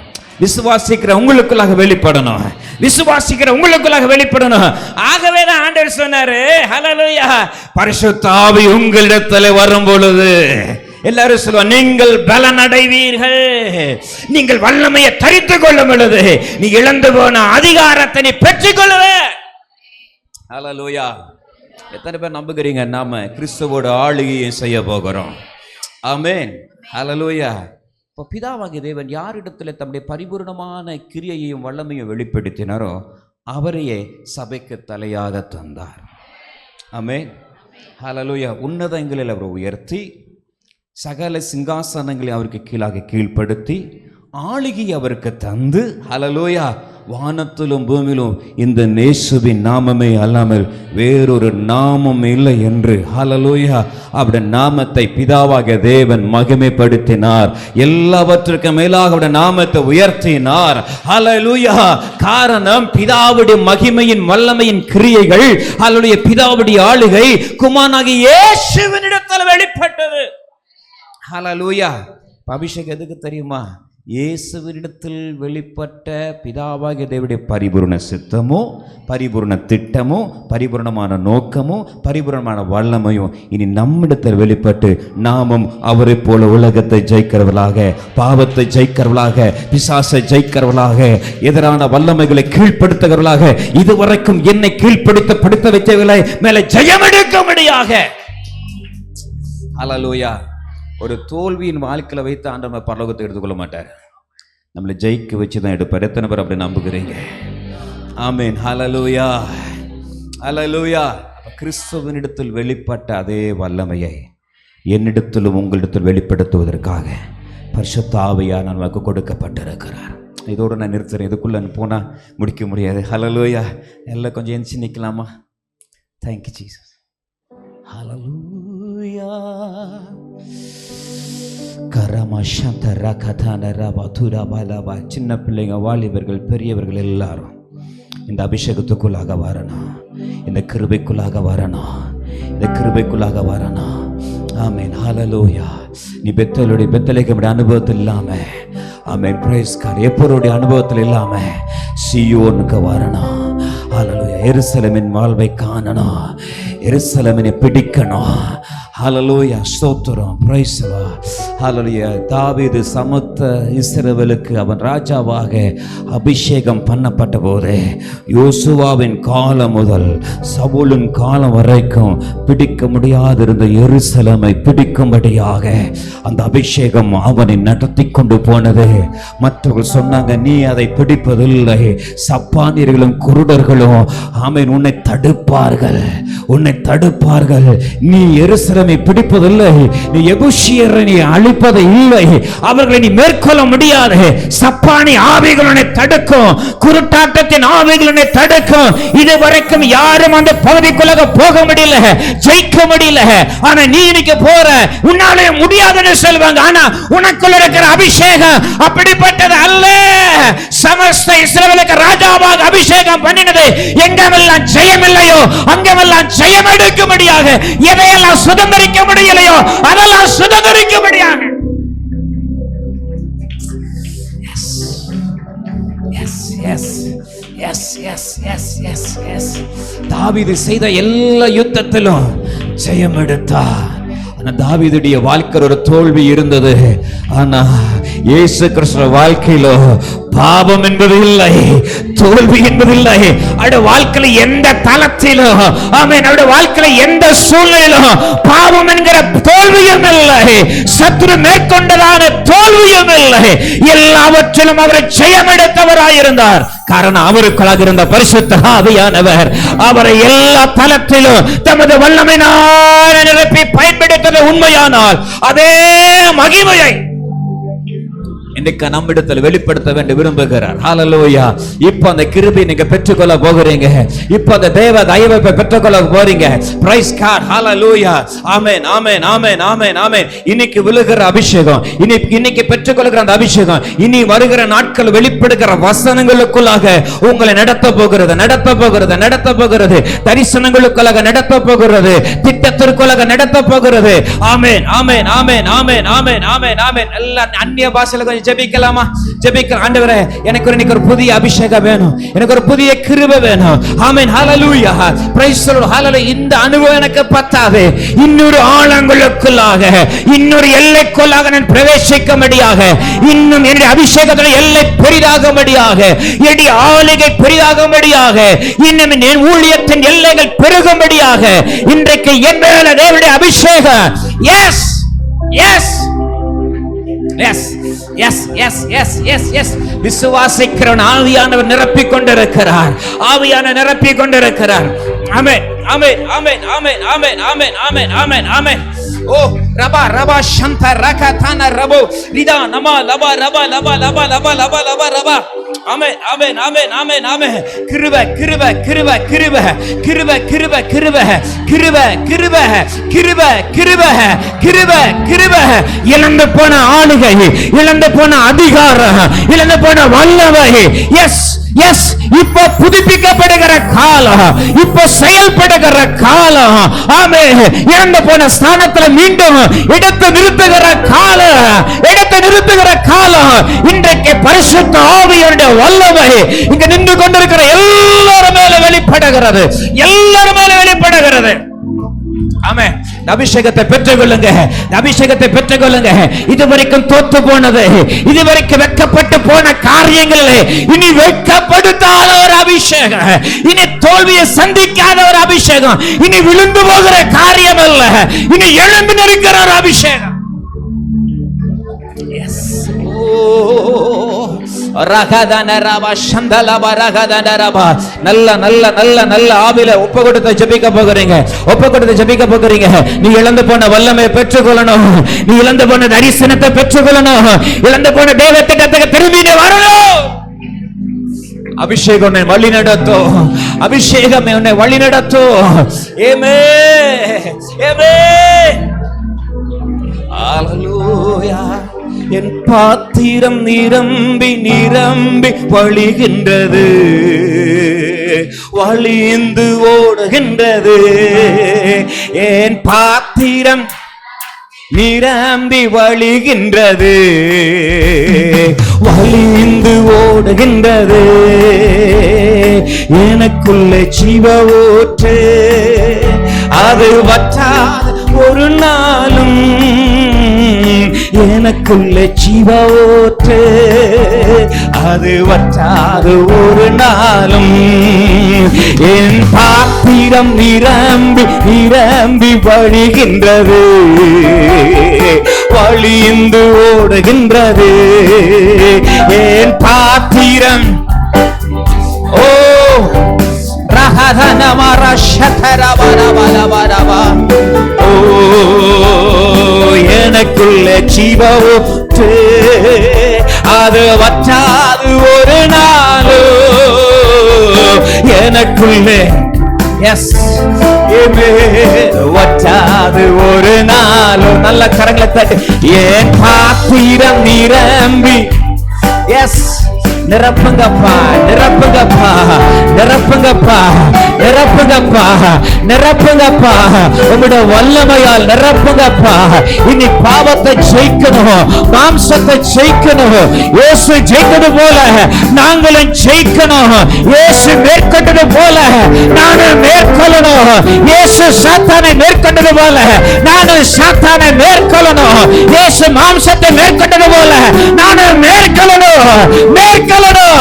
ஆகவே தான் ஆண்டவர் சொன்னாரு ஹல்லேலூயா பரிசுத்த ஆவி உங்களிடத்தில் வரும் பொழுது எல்லாரும் சொல்லுவாங்க, நீங்கள் பலன் அடைவீர்கள், நீங்கள் வல்லமையை தரித்துக் கொள்ளும் பொழுது நீ இழந்து போன அதிகாரத்தை நீ பெற்றுக் கொள்ளுவ. ஹல்லேலூயா. எத்தனை பேர் நம்புகிறீங்க நாம கிறிஸ்துவோட ஆளுகையை செய்ய போகிறோம்? ஆமென். ஹல்லேலூயா. இப்போ பிதாவாகிய தேவன் யாரிடத்தில் தம்முடைய பரிபூர்ணமான கிரியையையும் வல்லமையும் வெளிப்படுத்தினாரோ அவரையே சபைக்கு தலையாக தந்தார். ஆமென். ஹல்லேலூயா. உன்னதங்களில் அவர் உயர்த்தி சகல சிங்காசனங்களை அவருக்கு கீழாக கீழ்ப்படுத்தி ஆளுகை அவருக்கு தந்து ஹல்லேலூயா வானத்திலும் பூமியிலும் இந்த இயேசுவின் நாமமே அல்லாமல் வேறொரு நாமம் இல்லை என்று ஹல்லேலூயா அவருடைய நாமத்தை பிதாவாகிய தேவன் மகிமைப்படுத்தினார். எல்லாவற்றுக்கும் மேலாக அவருடைய நாமத்தை உயர்த்தினார். ஹல்லேலூயா. காரணம் பிதாவுடைய மகிமையின் வல்லமையின் கிரியைகள் ஹல்லேலூயா பிதாவுடைய ஆளுகை குமாரனாகிய இயேசுவினிடத்தில் வெளிப்பட்டது. ஹல்லேலூயா. அபிஷேகம் எதுக்கு தெரியுமா? இயேசுவினிடத்தில் வெளிப்பட்ட பிதாவாகிய தேவனுடைய பரிபூர்ண சித்தமோ, பரிபூர்ண திட்டமோ, பரிபூர்ணமான நோக்கமோ, பரிபூர்ணமான வல்லமையும் இனி நம்மிடத்தில் வெளிப்பட்டு நாமும் அவரை போல உலகத்தை ஜெயிக்கிறவர்களாக, பாவத்தை ஜெயிக்கிறவர்களாக, பிசாசை ஜெயிக்கிறவர்களாக, எதிரான வல்லமைகளை கீழ்ப்படுத்துகிறவர்களாக, இதுவரைக்கும் என்னை கீழ்ப்படுத்த வைத்தவர்களை மேலே ஜெயமெடுக்கும்படியாக. ஹல்லேலூயா. ஒரு தோல்வியின் வாழ்க்கையில் வைத்து ஆண்டவர் பரலோகத்தை எடுத்துக்கொள்ள மாட்டார், நம்மளை ஜெயிக்க வச்சு தான் எடுப்பார். எத்தனை பேர் அப்படி நம்புகிறீங்க? ஆமென். ஹல்லேலூயா. ஹல்லேலூயா. கிறிஸ்துவினிடத்தில் வெளிப்பட்ட அதே வல்லமையை என்னிடத்திலும் உங்களிடத்தில் வெளிப்படுத்துவதற்காக பரிசுத்த ஆவியானவர் நமக்கு கொடுக்கப்பட்டிருக்கிறார். இதோடு நான் நிறுத்துறேன், இதுக்குள்ளே போனால் முடிக்க முடியாது. ஹல்லேலூயா. எல்லாம் கொஞ்சம் எந்திச்சு நிற்கலாமா? Thank you Jesus. ஹல்லேலூயா. சின்ன பிள்ளைங்க, வாலிபர்கள், பெரியவர்கள் எல்லாரும் இந்த அபிஷேகத்துக்குள்ளாக வரணும், இந்த கிருபைக்குள்ளாக வரணும், இந்த கிருபைக்குள்ளாக வரணும். ஆமென். ஹல்லேலூயா. நீ பெத்தலேகமுடைய அனுபவத்தில் இல்லாம, ஆமென், பிரைஸ் காட், எப்போருடைய அனுபவத்தில் இல்லாம சீயோனுக்கு வரணும். ஹல்லேலூயா. எருசலேமின் வாழ்வை காணணும், எருசலேமினை பிடிக்கணும். ஹல்லேலூயா. ஸ்தோத்திரம். Praise the Lord. ஹல்லேலூயா. தாவீது சமத்த இஸ்ரவேலுக்கு அவன் ராஜாவாக அபிஷேகம் பண்ணப்பட்ட போது யோசுவாவின் காலம் முதல் சவுலின் காலம் வரைக்கும் பிடிக்க முடியாதிருந்த எருசலேமை பிடிக்கும்படியாக அந்த அபிஷேகம் அவனை நடத்தி கொண்டு போனது. மற்றவர்கள் சொன்னாங்க, நீ அதை பிடிப்பதில்லை, சப்பானியர்களும் குருடர்களும் ஆமென் உன்னை தடுப்பார்கள், நீ எருசலேமை பிடிப்பதில்லை, நீ எபூசியரை நீ அழிப்பது இல்லை, அவர்களை நீ மேற்கொள்ள முடியாது. சப்பானி ஆவிகளுனை தடுக்கும், குருட்டாட்டத்தின் ஆவிகளுனை தடுக்கும். இதுவரைக்கும் யாரும் அந்த பகுதிக்குள்ள போக முடியல, ஜெயிக்க முடியல. ஆனா நீ இன்னைக்கு போற, உன்னாலே முடியாதுன்னு சொல்வாங்க. ஆனா உனக்குள்ள இருக்கிற அபிஷேகம் அப்படிப்பட்டது அல்ல. சமஸ்த இஸ்ரவேலுக்கு ராஜாவாக அபிஷேகம் பண்ணினது எங்கெல்லாம் ஜெயம் இல்லையோ அங்கெல்லாம் ஜெயம் எடுக்கும்படியாக, எதையெல்லாம் சுதந்திரிக்க முடியலையோ அதெல்லாம் சுதந்திரிக்கும்படியாக. Yes yes yes yes yes. தாவீது செய்த எல்லா யுத்தத்திலும் ஜெயம் எடுத்தார். ஆனா தாவீதுடைய வாழ்க்கையில் ஒரு தோல்வி இருந்தது. ஆனா இயேசு கிறிஸ்து வாழ்க்கையிலோ பாவம் என்பது இல்லை, தோல்வி என்பது இல்லை. அவருடைய வாழ்க்கையில எந்த தளத்திலும், ஆமென், அவருடைய வாழ்க்கையில எந்த சூழ்நிலையிலும் பாவம் என்கிற தோல்வியும் இல்லை, சத்துரு மேற்கொண்டதான தோல்வியும் இல்லை. எல்லாவற்றிலும் அவர் ஜெயமெடுத்தவராயிருந்தார். காரணம் அவருக்குள்ளாக இருந்த பரிசுத்த ஆவியானவர் அவரை எல்லா தளத்திலும் தமது வல்லமையினால் நிரப்பி பயன்படுத்தது உண்மையானால் அதே மகிமையை இன்னைக்கு நம்மிடத்தில் வெளிப்படுத்த வேண்டும் விரும்புகிறார். ஹல்லேலூயா. இப்ப அந்த கிருபை நீங்க பெற்றுக்கொள்ள போகிறீங்க. இப்ப அந்த தேவ தயவை பெற்றுக்கொள்ள போறீங்க. Praise God. Hallelujah. Amen amen amen amen amen. இன்னைக்கு விழுகிற அபிஷேகம், இன்னைக்கு பெற்றுக்கொள்கிற அந்த அபிஷேகம் இனி வருகிற நாட்கள் வெளிப்படுகிற வசனங்களுக்குள்ளாக உங்களை நடத்த போகிறது, நடத்த போகிறது, நடத்த போகிறது. தரிசனங்களுக்குள்ளாக நடத்த போகிறது, திட்டத்திற்குள்ளாக நடத்த போகிறது. ஆமென் amen amen amen amen amen ஆமென். எல்லாம் அந்நிய பாஷையில ஜெபிக்கலாமா? ஜெபிக்கலாம். ஆண்டவரே, எனக்கு இன்னைக்கு ஒரு புதிய அபிஷேகம் வேணும், எனக்கு ஒரு புதிய கிருபை வேணும். Amen. Hallelujah. Praise the Lord. Hallelujah. இந்த அனுபவம் எனக்கு பத்தாது. இன்னொரு ஆழங்களுக்குள்ளாக, இன்னொரு எல்லைக்குள்ளாக நான் பிரவேசிக்கும்படியாக, இன்னும் என்னுடைய அபிஷேகத்தில் எல்லை பெரிதாகும்படியாக, என்னுடைய ஆளுகை பெரிதாகும்படியாக, இன்னும் என் ஊழியத்தின் எல்லைகள் பெருகும்படியாக இன்றைக்கு என் மேல தேவனுடைய அபிஷேகம். Yes yes yes yes yes yes yes yes. விசுவாசிக்கிறவன் ஆவியானவர் நிரப்பிக் கொண்டிருக்கிறார், ஆவியான நிரப்பிக் கொண்டிருக்கிறார். ஆமென் amen amen amen amen amen amen amen ஆமென். ஓ ரபா ரபா சந்த ரகதான ரபோ ரிதா நமா லபா ரபா லபா லபா லபா லபா லபா ரபா. ஆமென் ஆமென் ஆமென் ஆமென் ஆமென். கிருபை கிருபை கிருபை கிருபை கிருபை கிருபை கிருபை கிருபை கிருபை கிருபை கிருபை கிருபை கிருபை. இழந்து போன ஆளுகை, இழந்து போன அதிகாரம், இழந்து போன வல்லமை, எஸ் எஸ், இப்ப புதுப்பிக்கப்படுகிற காலம், இப்ப செயல்படுகிற காலம். ஆமென். இழந்து போன ஸ்தானத்துல மீண்டும் இடத்தை நிறுத்துகிற காலம், இடத்தை நிறுத்துகிற காலம். இன்றைக்கு பரிசுத்த ஆவியுடைய வல்லமை இங்க நின்று கொண்டிருக்கிற எல்லாரும் மேல வெளிப்படுகிறது, எல்லாரும் மேல வெளிப்படுகிறது. ஆமென். அபிஷேகத்தை பெற்றுக்கொள்ளுங்க, அபிஷேகத்தை பெற்றுக்கொள்ளுங்க. இதுவரைக்கும் தோத்து போனது, இதுவரைக்கும் வெட்கப்பட்டு போன காரியங்கள் இனி வெட்கப்படுத்தாத ஒரு அபிஷேகம், இனி தோல்வியை சந்திக்காத ஒரு அபிஷேகம், இனி விழுந்து போகிற காரியம் அல்ல, இனி எழுந்து நிற்கிற ஒரு அபிஷேகம். நல்ல நல்ல நல்ல நல்ல ஆவில ஒப்பு கொடுத்து ஜெபிக்க போகிறீங்க, ஒப்பு கொடுத்து ஜெபிக்க போகிறீங்க. நீ இழந்து போன வல்லமையை பெற்றுக்கொள்ளணும், நீ இழந்து போன தரிசனத்தை பெற்றுக்கொள்ளணும், இழந்து போன தேவ திட்டத்துக்கு திரும்பி வரணும். அபிஷேகம் உன்னை வழி நடத்தும், அபிஷேகம் உன்னை வழி நடத்தும். ஆமென் ஆமென். ஹல்லேலூயா. என் பாத்திரம் நிரம்பி நிரம்பி வழிகின்றது, வழிந்து ஓடுகின்றது. என் பாத்திரம் நிரம்பி வழிகின்றது, வழிந்து ஓடுகின்றது. எனக்குள்ள ஜீவ ஊற்று, அது வற்றாத ஒரு நாளும். எனக்குள்ள ஜீவ ஊற்று, அது வற்றாது ஒரு நாளும். என் பாத்திரம் நிரம்பி நிரம்பி வழிகின்றது, வழிந்து ஓடுகின்றது. என் பாத்திரம் ஓ ரஹதனமர ஷதரபரபரபரபா. ஓ எனக்குள்ள ஜீவ ஊற்று, அது வற்றாது ஒரு நாளோ. எனக்குள்ளே எஸ் வற்றாது ஒரு நாளோ. நல்ல கரங்களை தட்டு. என் பாத்திரம் நிரம்பி எஸ் நிரப்புங்கப்பா, நிரப்புங்கப்பா, நிரப்புங்கப்பா, நிரப்புங்கப்பா, நிரப்புங்கப்பா, உம்முடைய வல்லமையால் நிரப்புங்கப்பா. இனி பாவத்தை ஜெயிக்கணும், மாம்சத்தை ஜெயிக்கணும். இயேசு ஜெயித்தது போல நாங்களும் ஜெயிக்கணும். இயேசு மேற்கொண்டது போல நானும் மேற்கொள்ளணும். இயேசு சாத்தானை மேற்கொண்டது போல நானும் சாத்தானை மேற்கொள்ளணும். இயேசு மாம்சத்தை மேற்கொண்டது போல நானும் மேற்கொள்ளணும், மேற்கொள்ளணும்,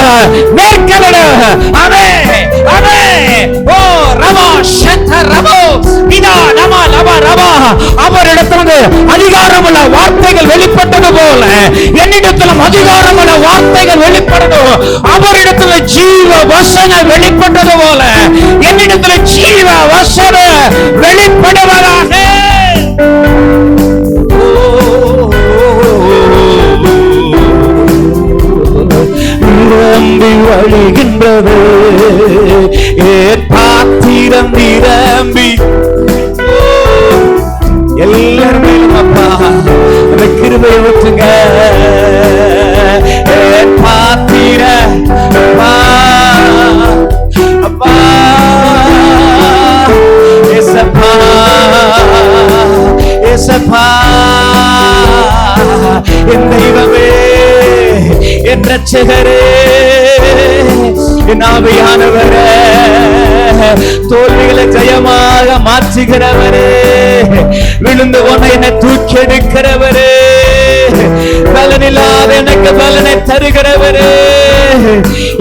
மேற்கொள்ளணும். ஆமென், ஆமென். ஓ ரவா ஷத்த ரவோ இதா நம லவ ரவா. அவரிடத்திலிருந்து அதிகாரமுள்ள வார்த்தைகள் வெளிப்பட்டது போல என்னிடத்திலும் அதிகாரமுள்ள வார்த்தைகள் வெளிப்படணும். அவரிடத்துல ஜீவ வசனம் வெளிப்பட்டது போல என்னிடத்துல ஜீவ வசனம் வெளிப்படுவதாக. நிரம்பி வழிகின்றது என் பாத்திரம், நிரம்பி எல்லாருமே அப்பா அந்த கிருபையை ஊற்றுங்க. என் பாத்திரம் அப்பா, அப்பா ஏசப்பா, ஏசப்பா என் தெய்வமே, என் ரட்சகரே, என் ஆவியானவரே, தோல்விகளை ஜெயமாக மாற்றுகிறவரே, விழுந்து போன என்னை தூக்கி எடுக்கிறவரே, பலனில்லாத எனக்கு பலனை தருகிறவரே,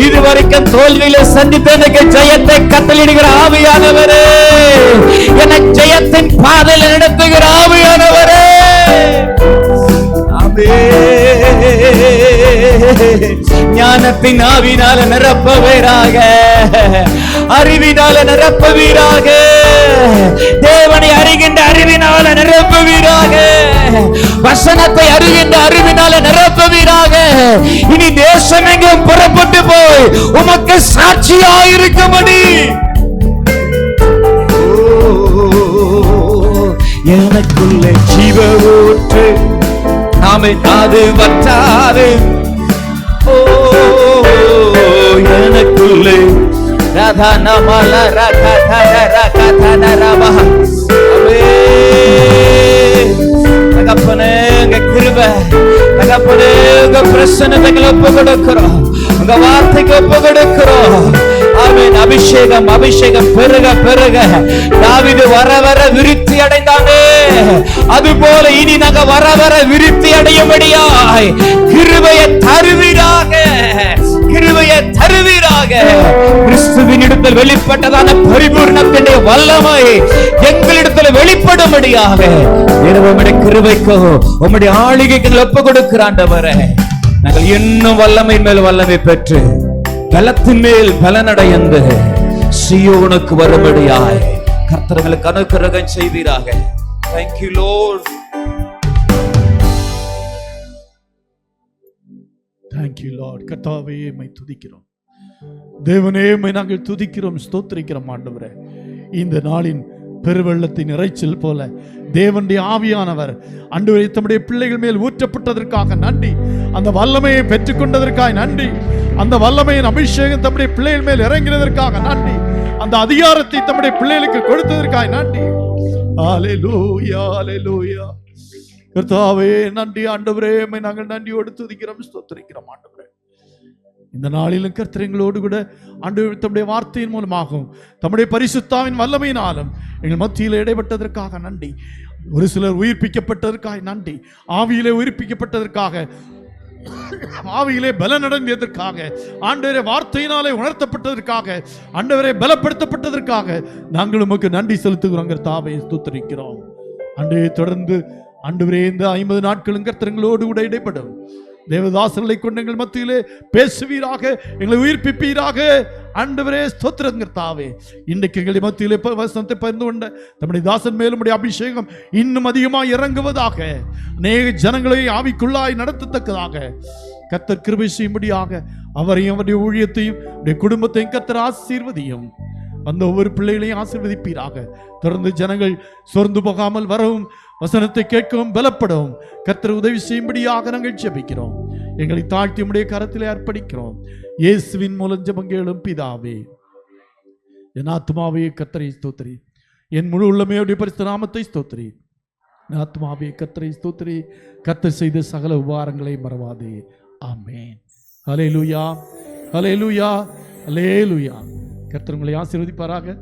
இதுவரைக்கும் தோல்வியில சந்தித்த எனக்கு ஜெயத்தை கட்டளையிடுகிற ஆவியானவரே, எனக்கு ஜெயத்தின் பாதையில் நடத்துகிற ஆவியானவரே. ஞானத்தின் ஆவினால நிரப்பவீராக, அறிவினால நிரப்பவீராக, தேவனை அறிகின்ற அறிவினால நிரப்பவீராக, வசனத்தை அறிகின்ற அறிவினால நிரப்பவீராக. இனி தேசம் எங்கும் புறப்பட்டு போய் உமக்கு சாட்சியாயிருக்கும்படி எனக்குள்ளே ஜீவ ஊற்று நாமே அது வற்றாது. ஓ எனக்குள்ளே ராதா நமல ரகதர ரகதன ரவா. தகப்பனே உங்க கிருபை, தகப்பனே உங்க பிரசன்னத்தை ஒப்பு கொடுக்கிறோம், உங்க வார்த்தைக்கு ஒப்பு கொடுக்கிறோம். ஆமென். அபிஷேகம், அபிஷேகம் பெருக பெருக. தாவீது வர வர விருத்தி அடைந்தானே, அதுபோல இனி நாங்க வர வர விருத்தி அடையும்படியாய் கிருபையை தருவீராக, கிருபையை தருவீராக. கிறிஸ்துவின் இடத்தில் வெளிப்பட்டதான பரிபூர்ணத்தின் வல்லமை எங்களிடத்தில் வெளிப்படும்படியாக உம்முடைய கிருபைக்கோ உம்முடைய ஆளுகைக்கு ஒப்பு கொடுக்கிற ஆண்டவரே, நாங்கள் இன்னும் வல்லமை மேல் வல்லமை பெற்று பலத்தின் மேல் பலனடைந்து சீயோனுக்கு வரும்படியாய் கர்த்தர்களுக்கு அனுக்கிரகம் செய்வீராக. Thank you Lord. Thank you Lord. கர்த்தாவே உம்மை துதிக்கிறோம், தேவனே உம்மை நாங்கள் துதிக்கிறோம், ஸ்தோத்திரிக்கிறோம் ஆண்டவரே. இந்த நாளின் பெருவெள்ளத்தின் இறைச்சல் போல தேவனுடைய ஆவியானவர் ஆண்டவரே தம்முடைய பிள்ளைகள் மேல் ஊற்றப்பட்டதற்காக நன்றி. அந்த வல்லமையை பெற்றுக்கொண்டதற்காக நன்றி. அந்த வல்லமையின் அபிஷேகம் தம்முடைய பிள்ளைகள் மேல் இறங்கினதற்காக நன்றி. அந்த அதிகாரத்தை தம்முடைய பிள்ளைகளுக்கு கொடுத்ததற்காக நன்றி. ஹல்லேலூயா, ஹல்லேலூயா. கர்த்தாவே நன்றி ஆண்டவரே, உம்மை நாங்கள் நன்றியோடு துதிக்கிறோம், ஸ்தோத்திரிக்கிறோம் ஆண்டவரே. இந்த நாளிலும் கர்த்தர் எங்களோடு கூட ஆண்டவர் தம்முடைய வார்த்தையின் மூலமாகவும் தம்முடைய பரிசுத்தாவின் வல்லமையினாலும் எங்கள் மத்தியில் இடைப்பட்டதற்காக நன்றி. ஒரு சிலர் உயிர்ப்பிக்கப்பட்டதற்காக நன்றி. ஆவியிலே உயிர்ப்பிக்கப்பட்டதற்காக, ஆவியிலே பலனடைந்ததற்காக, ஆண்டவரே வார்த்தையினாலே உணர்த்தப்பட்டதற்காக, ஆண்டவரே பலப்படுத்தப்பட்டதற்காக நாங்கள் உமக்கு நன்றி செலுத்துகிறோம். கர்த்தாவே ஸ்தோத்திரிக்கிறோம். ஆண்டவரே தொடர்ந்து ஆண்டவரே இந்த 50 நாட்களும் கர்த்தர் எங்களோடு கூட இடைப்படும். தேவதாசர்களை கொண்டு எங்கள் மத்தியிலே பேசுவீராக, எங்களை உயிர்ப்பிப்பீராக. ஆண்டவரே ஸ்தோத்திரம் கர்த்தாவே. இன்றைக்கு எங்களை மத்தியிலே வசனத்தை பகிர்ந்து கொண்ட நம்முடைய தாசன் மேலும் அபிஷேகம் இன்னும் அதிகமாக இறங்குவதாக, அநேக ஜனங்களை ஆவிக்குள்ளாய் நடத்தத்தக்கதாக கர்த்தர் கிருபை செய்யும்படியாக அவரையும் அவருடைய ஊழியத்தையும் அவருடைய குடும்பத்தையும் கர்த்தர் ஆசீர்வதியும். அந்த ஒவ்வொரு பிள்ளைகளையும் ஆசீர்வதிப்பீராக. தொடர்ந்து ஜனங்கள் சோர்ந்து போகாமல் வரவும், வசனத்தை கேட்கவும் பலப்படவும் கர்த்தர் உதவி செய்யும்படியாக நாங்கள் ஜெபிக்கிறோம். எங்களை தாழ்த்தி உம்முடைய கரத்திலே அர்ப்பணிக்கிறோம். இயேசுவின் மூலம் ஜெபம் கேளும் பிதாவே. என் ஆத்துமாவே கர்த்தரை ஸ்தோத்திரி, என் முழு உள்ளமே அவருடைய பரிசுத்த நாமத்தை ஸ்தோத்திரி. என் ஆத்துமாவே கர்த்தரை ஸ்தோத்திரி, கர்த்தர் செய்த சகல உபகாரங்களை மறவாதே. ஆமென். ஹல்லேலூயா, ஹல்லேலூயா, ஹல்லேலூயா. கர்த்தர் உங்களை ஆசீர்வதிப்பாராக.